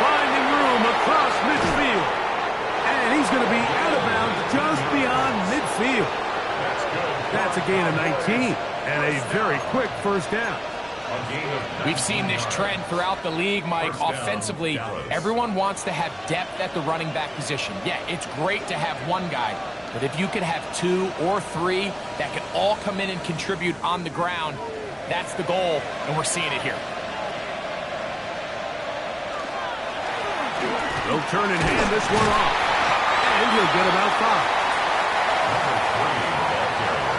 Finding room across midfield. And he's going to be out of bounds just beyond midfield. That's a gain of 19 and a very quick first down. We've seen this trend throughout the league, Mike. Offensively, everyone wants to have depth at the running back position. Yeah, it's great to have one guy, but if you could have 2 or 3 that can all come in and contribute on the ground, that's the goal, and we're seeing it here. They'll turn and hand this one off. And he'll get about 5. Number 3, the ball carrier.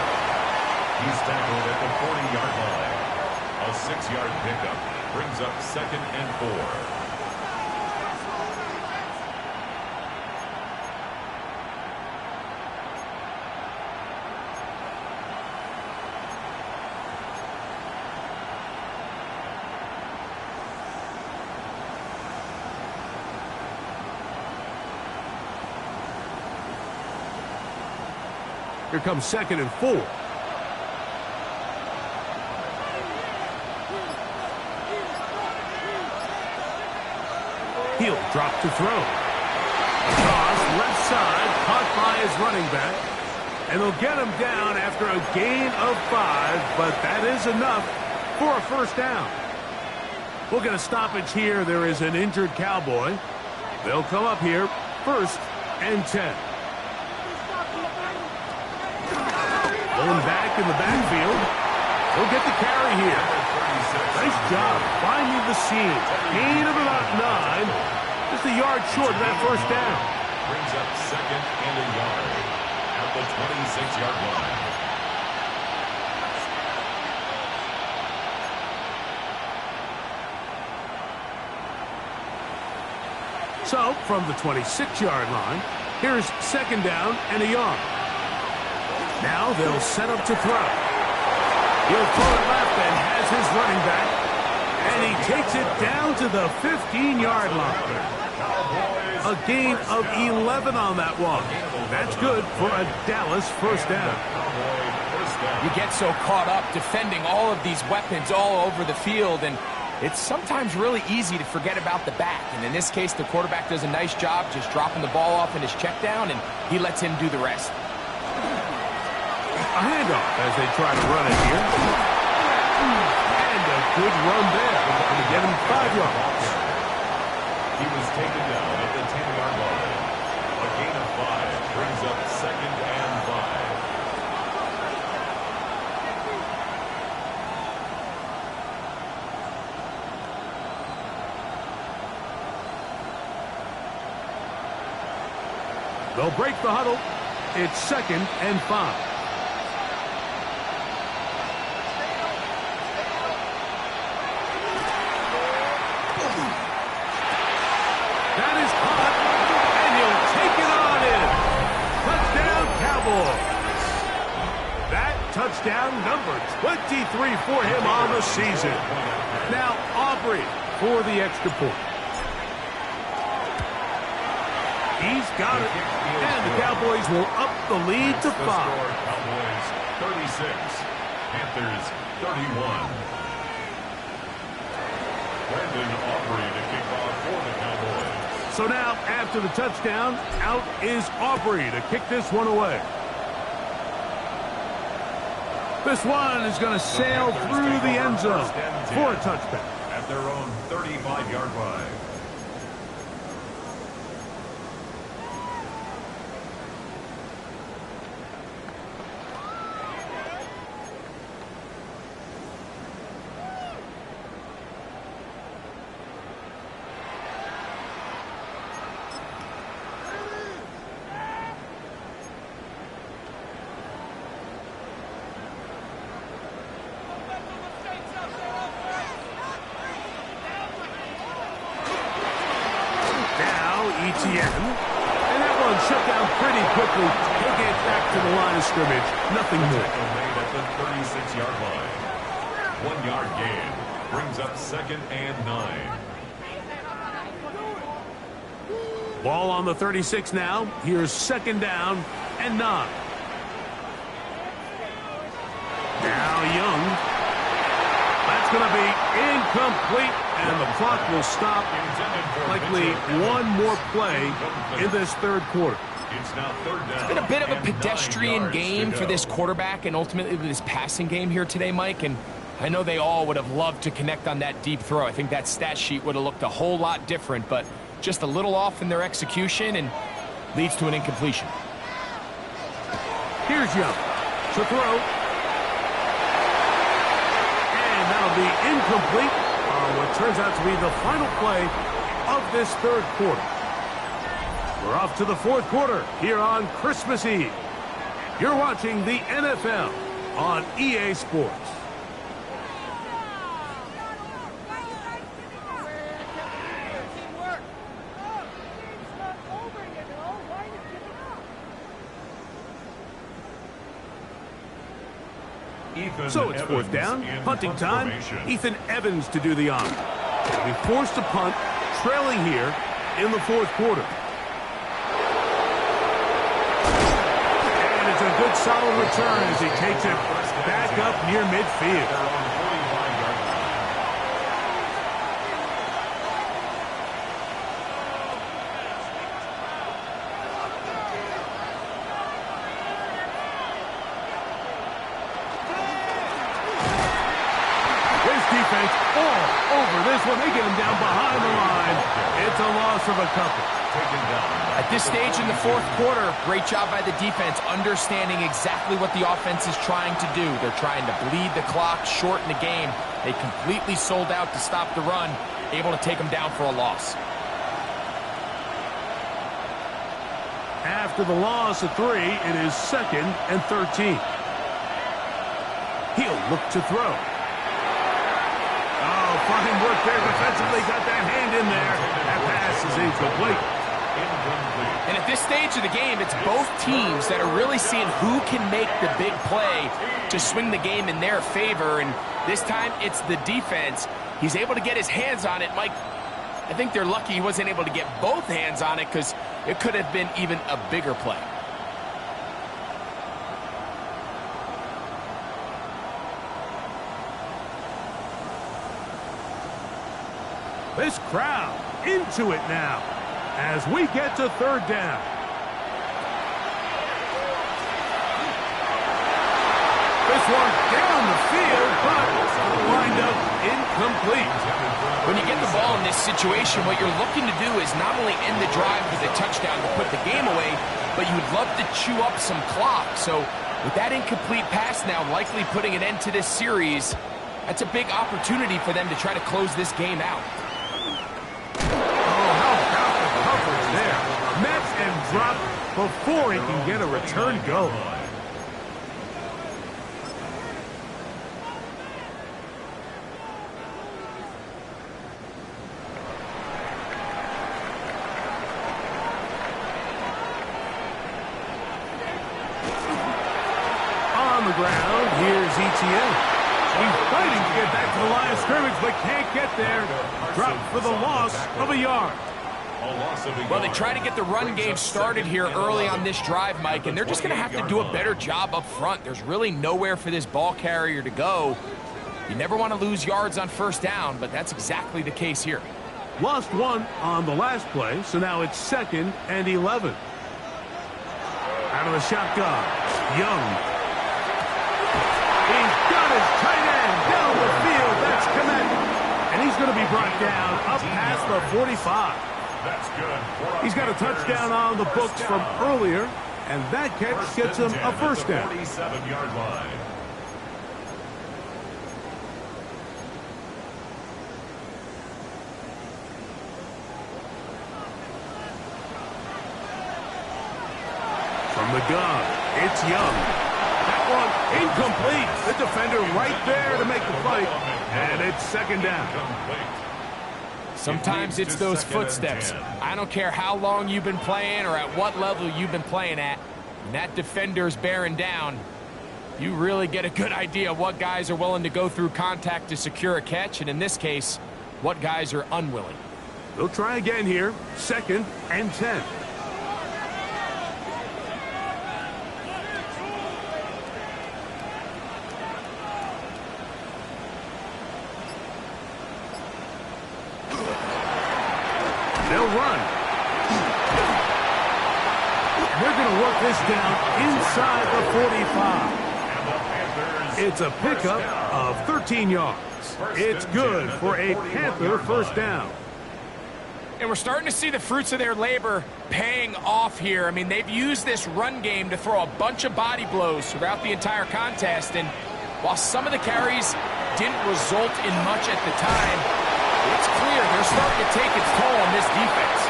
He's tackled at the 40-yard line. A 6-yard pickup brings up 2nd and 4. Here comes 2nd and 4. He'll drop to throw. Cross left side, caught by his running back. And they'll get him down after a gain of 5, but that is enough for a first down. We'll get a stoppage here. There is an injured Cowboy. They'll come up here, 1st and 10. Going back in the backfield. He'll get the carry here. Nice job finding the seam. Gain of about 9. Just a yard short of that first down. Brings up 2nd and a yard at the 26-yard line. So, from the 26-yard line, here's 2nd down and a yard. Now they'll set up to throw. He'll throw it left and has his running back. And he takes it down to the 15-yard line. A gain of 11 on that one. That's good for a Dallas first down. You get so caught up defending all of these weapons all over the field, and it's sometimes really easy to forget about the back. And in this case, the quarterback does a nice job just dropping the ball off in his check down, and he lets him do the rest. A handoff as they try to run it here. And a good run there to get him 5 yards. He was taken down at the 10-yard line. A gain of 5 brings up 2nd and 5. They'll break the huddle. It's 2nd and 5. That is caught, and he'll take it on in. Touchdown, Cowboys. That touchdown number 23 for him on the season. Now Aubrey for the extra point. He's got it, and the Cowboys will up the lead to 5. Cowboys 36, Panthers 31. Brandon Aubrey to kick off for the Cowboys. So now, after the touchdown, out is Aubrey to kick this one away. This one is going to sail through the end zone for a touchback. At their own 35-yard line. ETN. And that one shut down pretty quickly. He'll get back to the line of scrimmage. Nothing more. Made at the 36-yard line. 1-yard gain brings up 2nd and 9. Ball on the 36 now. Here's 2nd down and 9. Now Young. That's going to be incomplete, and the clock will stop. Likely one more play in this third quarter. It's now 3rd down. It's been a bit of a pedestrian game for this quarterback and ultimately this passing game here today, Mike. And I know they all would have loved to connect on that deep throw. I think that stat sheet would have looked a whole lot different, but just a little off in their execution and leads to an incompletion. Here's Young to throw. That'll be incomplete on what turns out to be the final play of this third quarter. We're off to the fourth quarter here on Christmas Eve. You're watching the NFL on EA Sports. So it's fourth down, punting time. Ethan Evans to do the honor. He'll be forced to punt, trailing here in the fourth quarter. And it's a good solid return as he takes it back up near midfield. Defense all over this one. They get him down behind the line. It's a loss of a couple. At this stage in the fourth quarter, great job by the defense, understanding exactly what the offense is trying to do. They're trying to bleed the clock, shorten the game. They completely sold out to stop the run, able to take them down for a loss. After the loss of 3, it is 2nd and 13. He'll look to throw. Fine work there defensively. Got that hand in there. That pass is incomplete. incomplete. And at this stage of the game, it's both teams that are really seeing who can make the big play to swing the game in their favor. And this time, it's the defense. He's able to get his hands on it. Mike, I think they're lucky he wasn't able to get both hands on it because it could have been even a bigger play. This crowd into it now as we get to third down. This one down the field, but lined up incomplete. When you get the ball in this situation, what you're looking to do is not only end the drive with a touchdown to put the game away, but you'd love to chew up some clock. So with that incomplete pass now likely putting an end to this series, that's a big opportunity for them to try to close this game out. Met and dropped before he can get a return go. On the ground, here's ETN. He's fighting to get back to the line of scrimmage, but can't get there. Dropped for the loss of a yard. Well, they try to get the run game started here early on this drive, Mike, and they're just going to have to do a better job up front. There's really nowhere for this ball carrier to go. You never want to lose yards on first down, but that's exactly the case here. Lost one on the last play, so now it's 2nd and 11. Out of the shotgun, Young. He's got his tight end down the field. That's Komet. And he's going to be brought down up past the 45. That's good. He's got a touchdown on the books from earlier, and that catch gets him a first down. 47-yard line. From the gun, it's Young. That one incomplete. The defender right there to make the fight, and it's 2nd down. Sometimes it's those footsteps. I don't care how long you've been playing or at what level you've been playing at. When that defender's bearing down, you really get a good idea of what guys are willing to go through contact to secure a catch, and in this case, what guys are unwilling. They'll try again here. 2nd and 10. They'll run. They're going to work this down inside the 45. It's a pickup of 13 yards. It's good for a Panther first down. And we're starting to see the fruits of their labor paying off here. I mean, they've used this run game to throw a bunch of body blows throughout the entire contest. And while some of the carries didn't result in much at the time, it's clear they're starting to take its toll on this defense.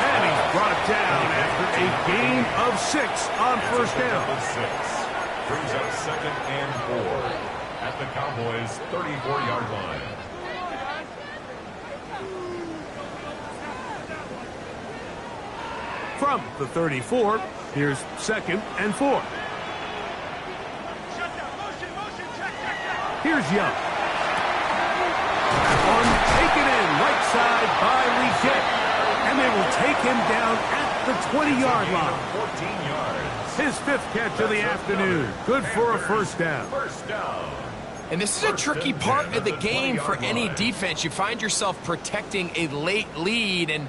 And he's brought down after a gain of 6 on first down. 6 brings up 2nd and 4 at the Cowboys' 34-yard line. From the 34, here's 2nd and 4. Here's Young. One taken in right side by Leggett. And they will take him down at the 20-yard line. 14 yards. His 5th catch of the afternoon. Good for a first down. First down. And this is a tricky part of the game for any defense. You find yourself protecting a late lead, and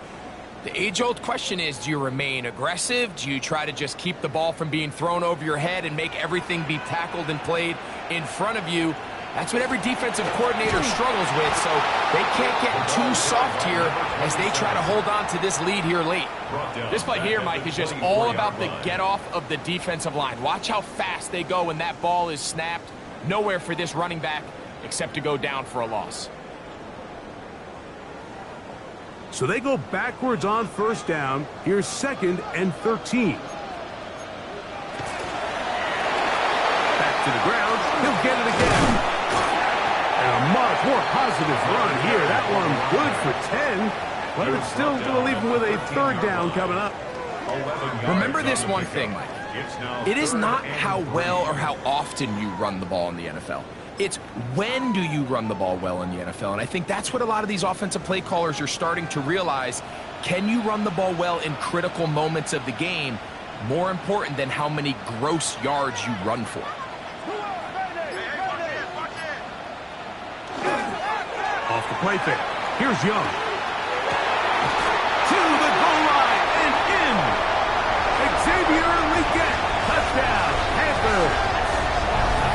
the age-old question is, do you remain aggressive? Do you try to just keep the ball from being thrown over your head and make everything be tackled and played in front of you? That's what every defensive coordinator struggles with, so they can't get too soft here as they try to hold on to this lead here late. This play here, Mike, is just all about the get-off of the defensive line. Watch how fast they go when that ball is snapped. Nowhere for this running back except to go down for a loss. So they go backwards on first down. Here's 2nd and 13. Back to the ground. He'll get it again. And a much more positive run here. That one good for 10. But it's still going to leave him with a third down coming up. Remember this one thing, Mike. It is not how well or how often you run the ball in the NFL. It's when do you run the ball well in the NFL. And I think that's what a lot of these offensive play callers are starting to realize. Can you run the ball well in critical moments of the game? More important than how many gross yards you run for. Off the play fake. Here's Young. To the goal line and in. Xavier Leggett. Touchdown, Panthers.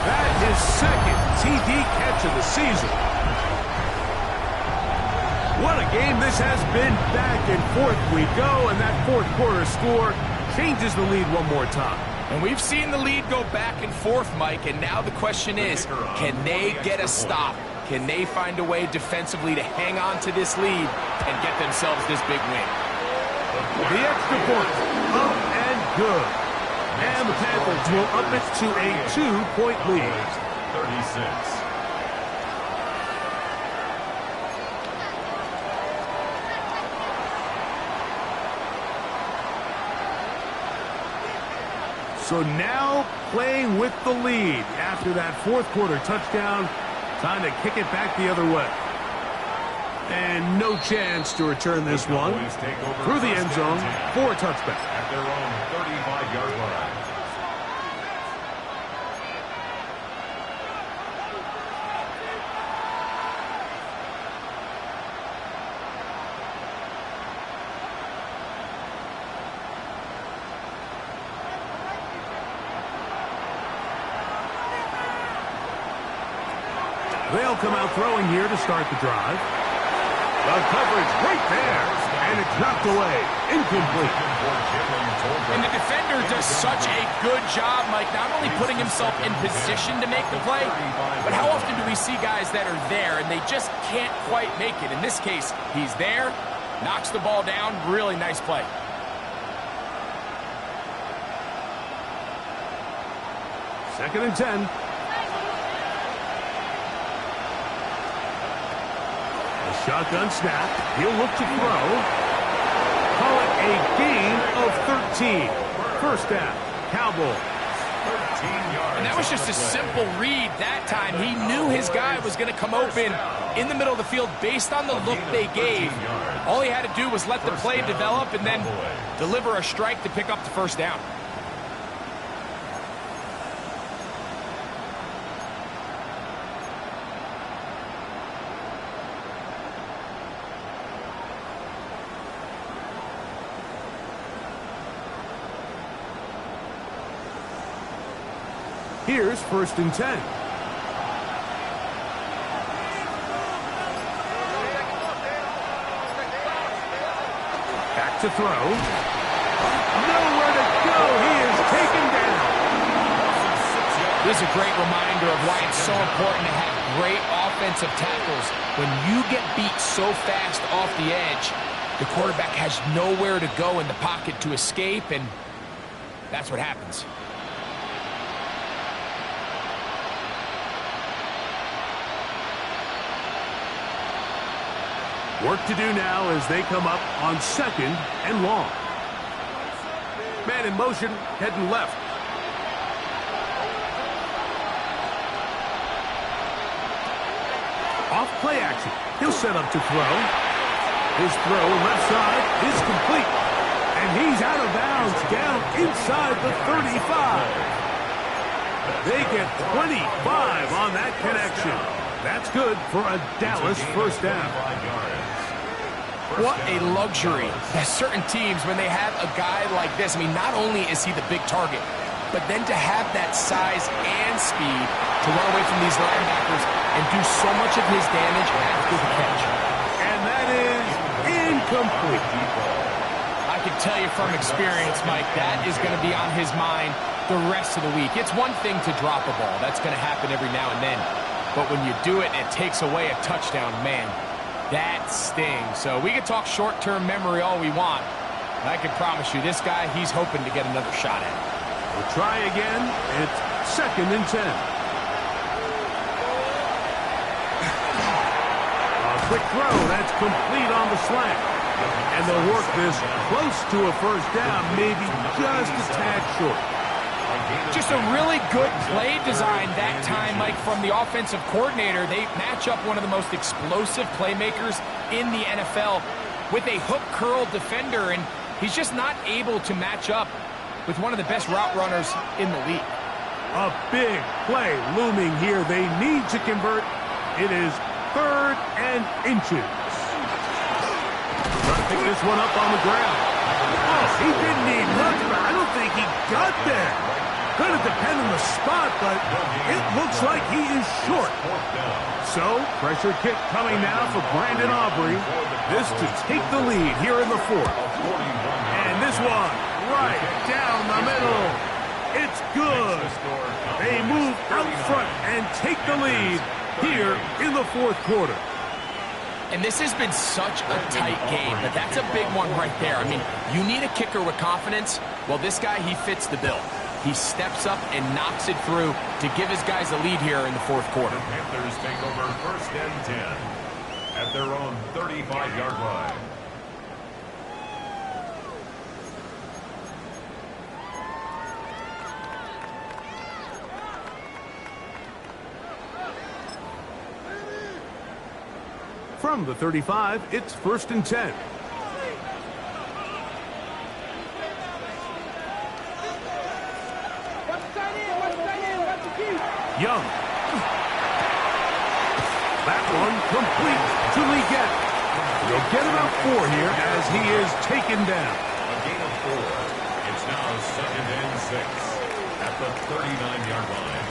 That is second TD catch of the season. What a game this has been. Back and forth we go, and that fourth quarter score changes the lead one more time. And we've seen the lead go back and forth, Mike, and now the question is, can they get a stop? Can they find a way defensively to hang on to this lead and get themselves this big win? The extra point, up and good. And the Panthers will up it to a 2-point lead. 36. So now playing with the lead after that fourth quarter touchdown. Time to kick it back the other way. And no chance to return this one through the end zone for a touchback. At their own 35-yard line. They'll come out throwing here to start the drive. The coverage right there, and it's knocked away. Incomplete. And the defender does such a good job, Mike, not only putting himself in position to make the play, but how often do we see guys that are there and they just can't quite make it? In this case, he's there, knocks the ball down, really nice play. Second and 10. Shotgun snap. He'll look to throw. Call it a gain of 13. First down. Cowboys. 13 yards. And that was just a simple read that time. He knew his guy was going to come open in the middle of the field based on the look they gave. All he had to do was let the play develop and then deliver a strike to pick up the first down. Here's first and 10. Back to throw. Nowhere to go. He is taken down. This is a great reminder of why it's so important to have great offensive tackles. When you get beat so fast off the edge, the quarterback has nowhere to go in the pocket to escape, and that's what happens. Work to do now as they come up on second and long. Man in motion, heading left. Off play action. He'll set up to throw. His throw left side is complete. And he's out of bounds down inside the 35. They get 25 on that connection. That's good for a Dallas first down. What a luxury that certain teams, when they have a guy like this, I mean, not only is he the big target, but then to have that size and speed to run away from these linebackers and do so much of his damage after the catch. And that is incomplete. I can tell you from experience, Mike, that is going to be on his mind the rest of the week. It's one thing to drop a ball. That's going to happen every now and then. But when you do it and it takes away a touchdown, man, that stings. So we can talk short-term memory all we want. And I can promise you, this guy, he's hoping to get another shot at it. We'll try again. It's second and 10. A quick throw. That's complete on the slant. And they'll work this close to a first down, maybe just a tad short. Just a really good play design that time, Mike, from the offensive coordinator. They match up one of the most explosive playmakers in the NFL with a hook curl defender, and he's just not able to match up with one of the best route runners in the league. A big play looming here. They need to convert. It is 3rd and inches. Trying to pick this one up on the ground. Oh, he didn't need much, but I don't think he got there. Going to depend on the spot, but it looks like he is short. So, pressure kick coming now for Brandon Aubrey. This to take the lead here in the 4th. And this one right down the middle. It's good. They move out front and take the lead here in the 4th quarter. And this has been such a tight game, but that's a big one right there. I mean, you need a kicker with confidence. Well, this guy, he fits the bill. He steps up and knocks it through to give his guys a lead here in the 4th quarter. The Panthers take over 1st and 10 at their own 35-yard line. From the 35, it's 1st and 10. Young. That one complete to Leggett. He'll get about 4 here as he is taken down. A gain of 4. It's now 2nd and 6 at the 39-yard line.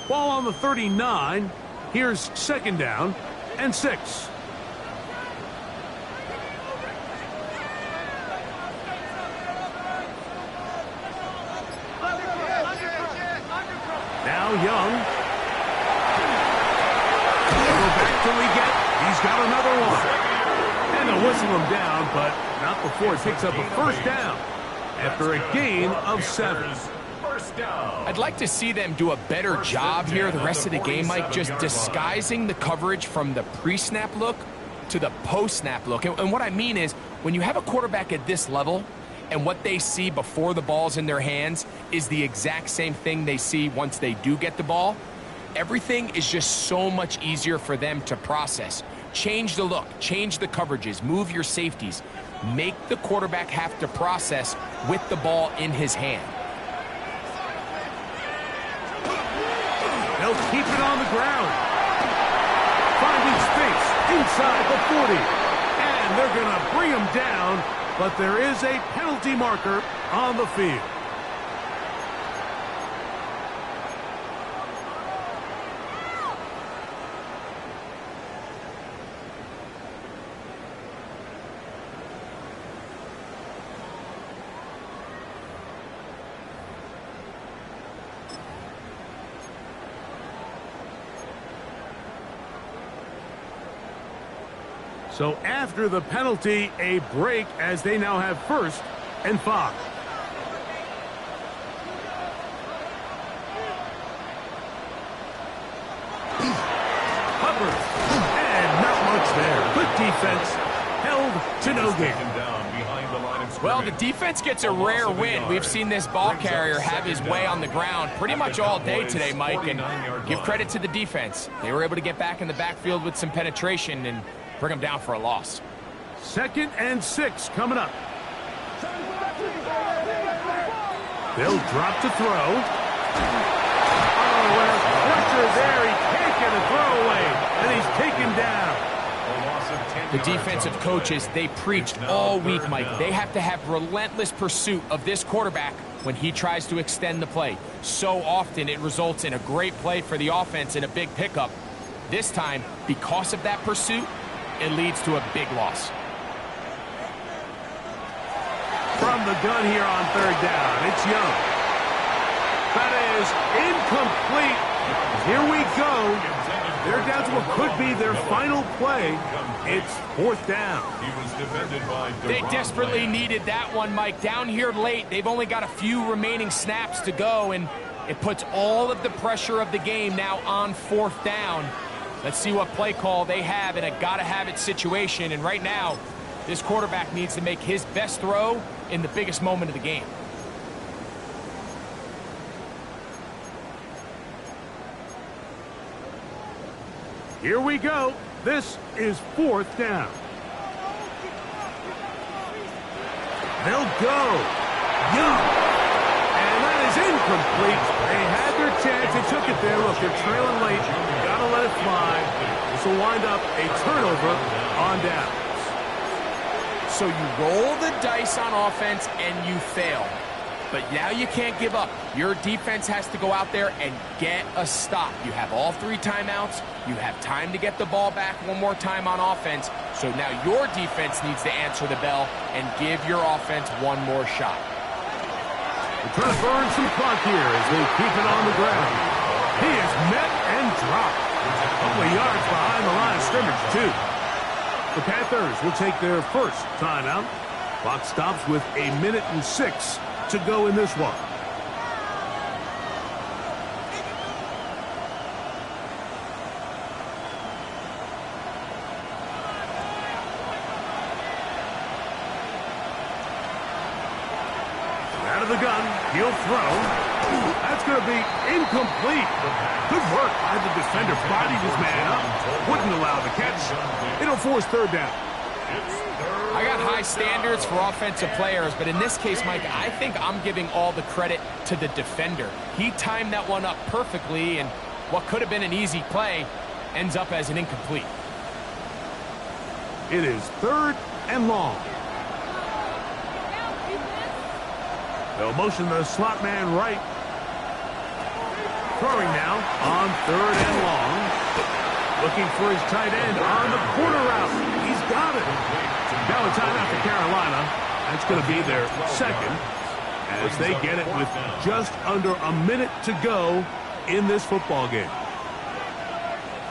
Ball on the 39. Here's 2nd down and 6. Now Young. They'll go back to Leggett. He's got another one. And they'll whistle him down, but not before he picks up a 1st down after a gain of 7. I'd like to see them do a better job here the rest of the game, Mike, just disguising the coverage from the pre-snap look to the post-snap look. And what I mean is, when you have a quarterback at this level and what they see before the ball's in their hands is the exact same thing they see once they do get the ball, everything is just so much easier for them to process. Change the look, change the coverages, move your safeties. Make the quarterback have to process with the ball in his hand. They'll keep it on the ground. Finding space inside the 40. And they're going to bring him down, but there is a penalty marker on the field. So after the penalty, a break as they now have 1st and 5. Hubbard. And not much there. Good defense. Held to no gain. Well, the defense gets a rare win. We've seen this ball carrier have his way on the ground pretty much all day today, Mike, and give credit to the defense. They were able to get back in the backfield with some penetration and bring them down for a loss. 2nd and 6 coming up. They'll drop to throw. Oh, well, pressure there. He can't get a throw away, and he's taken down. The defensive coaches, they preached all week, Mike. They have to have relentless pursuit of this quarterback when he tries to extend the play. So often it results in a great play for the offense and a big pickup. This time, because of that pursuit, it leads to a big loss. From the gun here on 3rd down, it's Young. That is incomplete. Here we go. They're down to what could be their final play. It's 4th down. He was defended by They desperately needed that one, Mike. Down here late, they've only got a few remaining snaps to go, and it puts all of the pressure of the game now on 4th down. Let's see what play call they have in a gotta-have-it situation. And right now, this quarterback needs to make his best throw in the biggest moment of the game. Here we go. This is 4th down. They'll go. Young. And that is incomplete. They had their chance. They took it there. Look, they're trailing late. Gotta let it fly. This will wind up a turnover on downs. So you roll the dice on offense and you fail. But now you can't give up. Your defense has to go out there and get a stop. You have all 3 timeouts. You have time to get the ball back one more time on offense. So now your defense needs to answer the bell and give your offense one more shot. They're trying to burn some clock here as they keep it on the ground. He is met and dropped. A couple of yards behind the line of scrimmage, too. The Panthers will take their first timeout. Clock stops with 1:06 to go in this one. Out of the gun, he'll throw. That's going to be incomplete. Good work by the defender. Bodied his man up. Wouldn't allow the catch. It'll force 3rd down. I got high standards for offensive players, but in this case, Mike, I think I'm giving all the credit to the defender. He timed that one up perfectly, and what could have been an easy play ends up as an incomplete. It is 3rd and long. They'll motion the slot man right. Throwing now on 3rd and long. Looking for his tight end on the corner route. He's got it. Now a timeout for Carolina. That's going to be their second as they get it with just under a minute to go in this football game.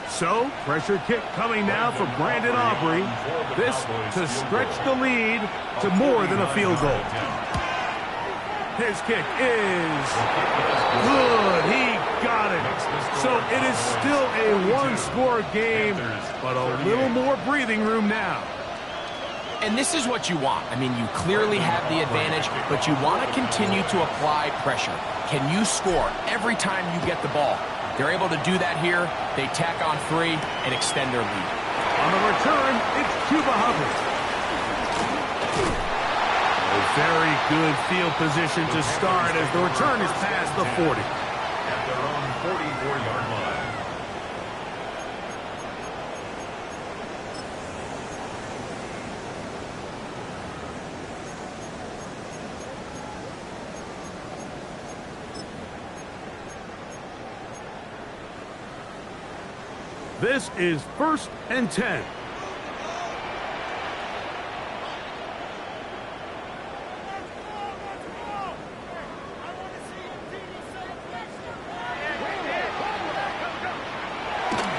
So, pressure kick coming now for Brandon Aubrey. This to stretch the lead to more than a field goal. His kick is good. He got it. So it is still a one-score game, but a little more breathing room now. And this is what you want. I mean, you clearly have the advantage, but you want to continue to apply pressure. Can you score every time you get the ball? They're able to do that here. They tack on 3 and extend their lead. On the return, it's Chuba Hubbard. A very good field position to start as the return is past the 40. At their own 44-yard line. This is 1st and 10.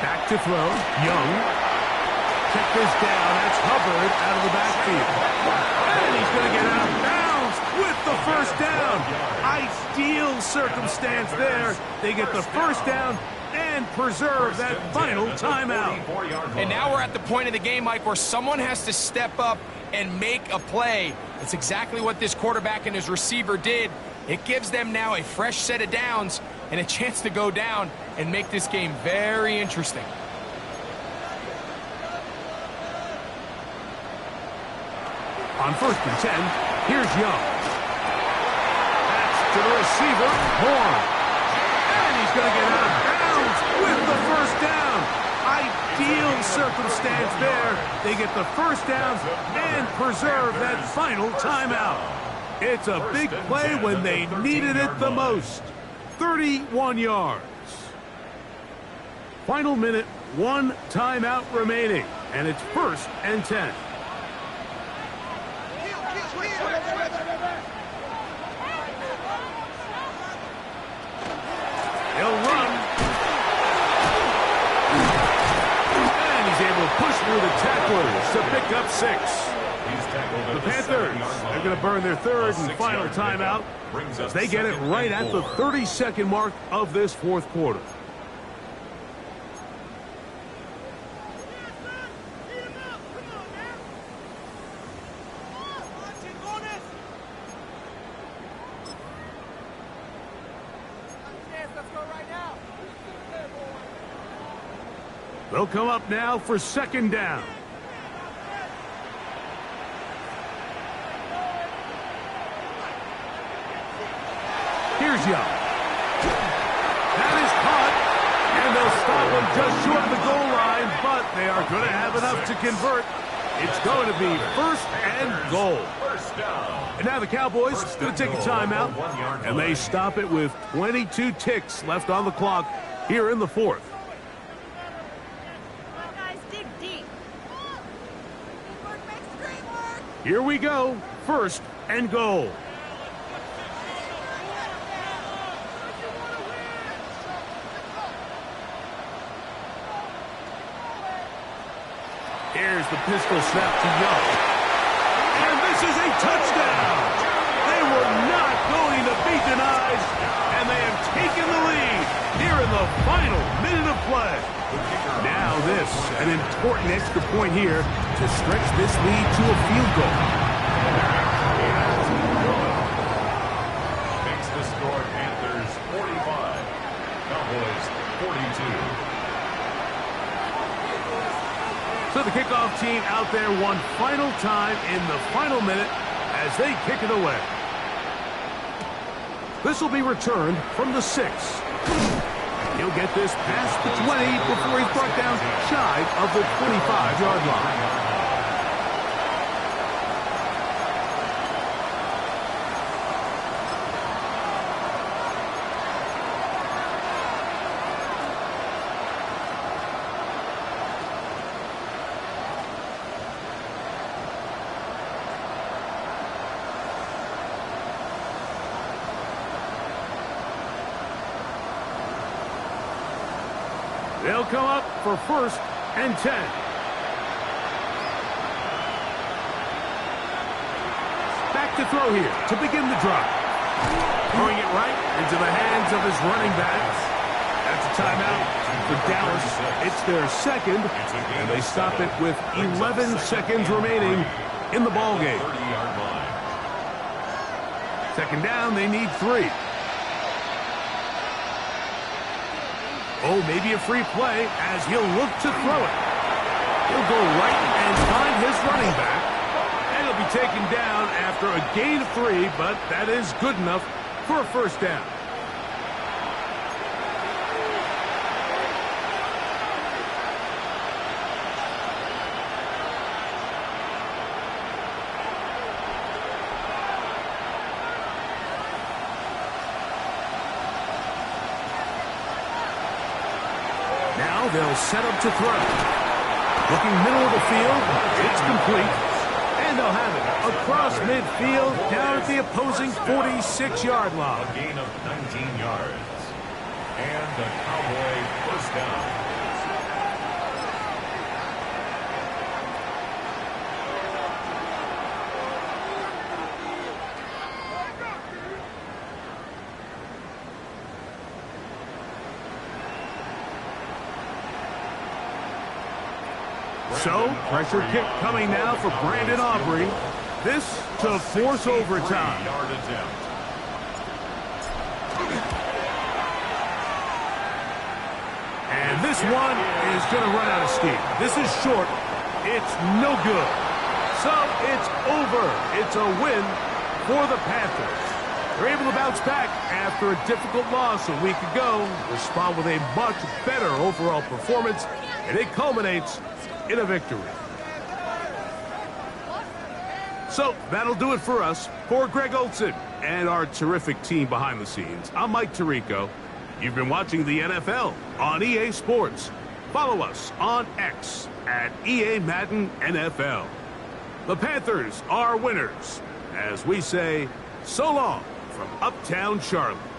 Back to throw. Young. Check this down. That's Hubbard out of the backfield. And he's going to get out of bounds with the first down. Ideal circumstance there. They get the first down and preserve that final timeout. And now we're at the point of the game, Mike, where someone has to step up and make a play. It's exactly what this quarterback and his receiver did. It gives them now a fresh set of downs and a chance to go down and make this game very interesting. On 1st and 10, here's Young. That's to the receiver, Horn. And he's going to get out of bounds with the first down. Ideal circumstance there. They get the first down and preserve that final timeout. It's a big play when they needed it the most. 31 yards. Final minute, 1 timeout remaining, and it's 1st and 10. He'll run. through the tacklers to pick up 6. The Panthers are going to burn their third and final timeout as they get it right at the 30-second mark of this fourth quarter. They'll come up now for second down. Here's Young. That is caught, and they'll stop him just short of the goal line, but they are going to have enough to convert. It's going to be first and goal. And now the Cowboys going to take a timeout, and they stop it with 22 ticks left on the clock here in the fourth. Here we go, first and goal. Here's the pistol snap to Young. And this is a touchdown. They were not going to be denied, and they have taken the lead here in the final minute of play. Now this, an important extra point here to stretch this lead to a field goal. Makes the score Panthers 45, Cowboys 42. So the kickoff team out there one final time in the final minute as they kick it away. This will be returned from the 6. He'll get this past the 20 before he's brought down shy of the 25-yard line. They'll come up for first and 10. Back to throw here to begin the drive. Throwing it right into the hands of his running backs. That's a timeout for Dallas. It's their second, and they stop it with 11 seconds remaining in the ballgame. Second down, they need 3. Oh, maybe a free play as he'll look to throw it. He'll go right and find his running back. And he'll be taken down after a gain of 3, but that is good enough for a first down. Now they'll set up to throw. Looking middle of the field, it's complete. And they'll have it across midfield down at the opposing 46-yard line. A gain of 19 yards. And the Cowboy first down. So, pressure kick coming now for Brandon Aubrey. This to force overtime. And this one is going to run out of steam. This is short. It's no good. So, it's over. It's a win for the Panthers. They're able to bounce back after a difficult loss a week ago, respond with a much better overall performance, and it culminates in a victory. So that'll do it for us. For Greg Olson and our terrific team behind the scenes, I'm Mike Tirico. You've been watching the NFL on EA Sports. Follow us on X at EA Madden NFL. The Panthers are winners as we say so long from Uptown Charlotte.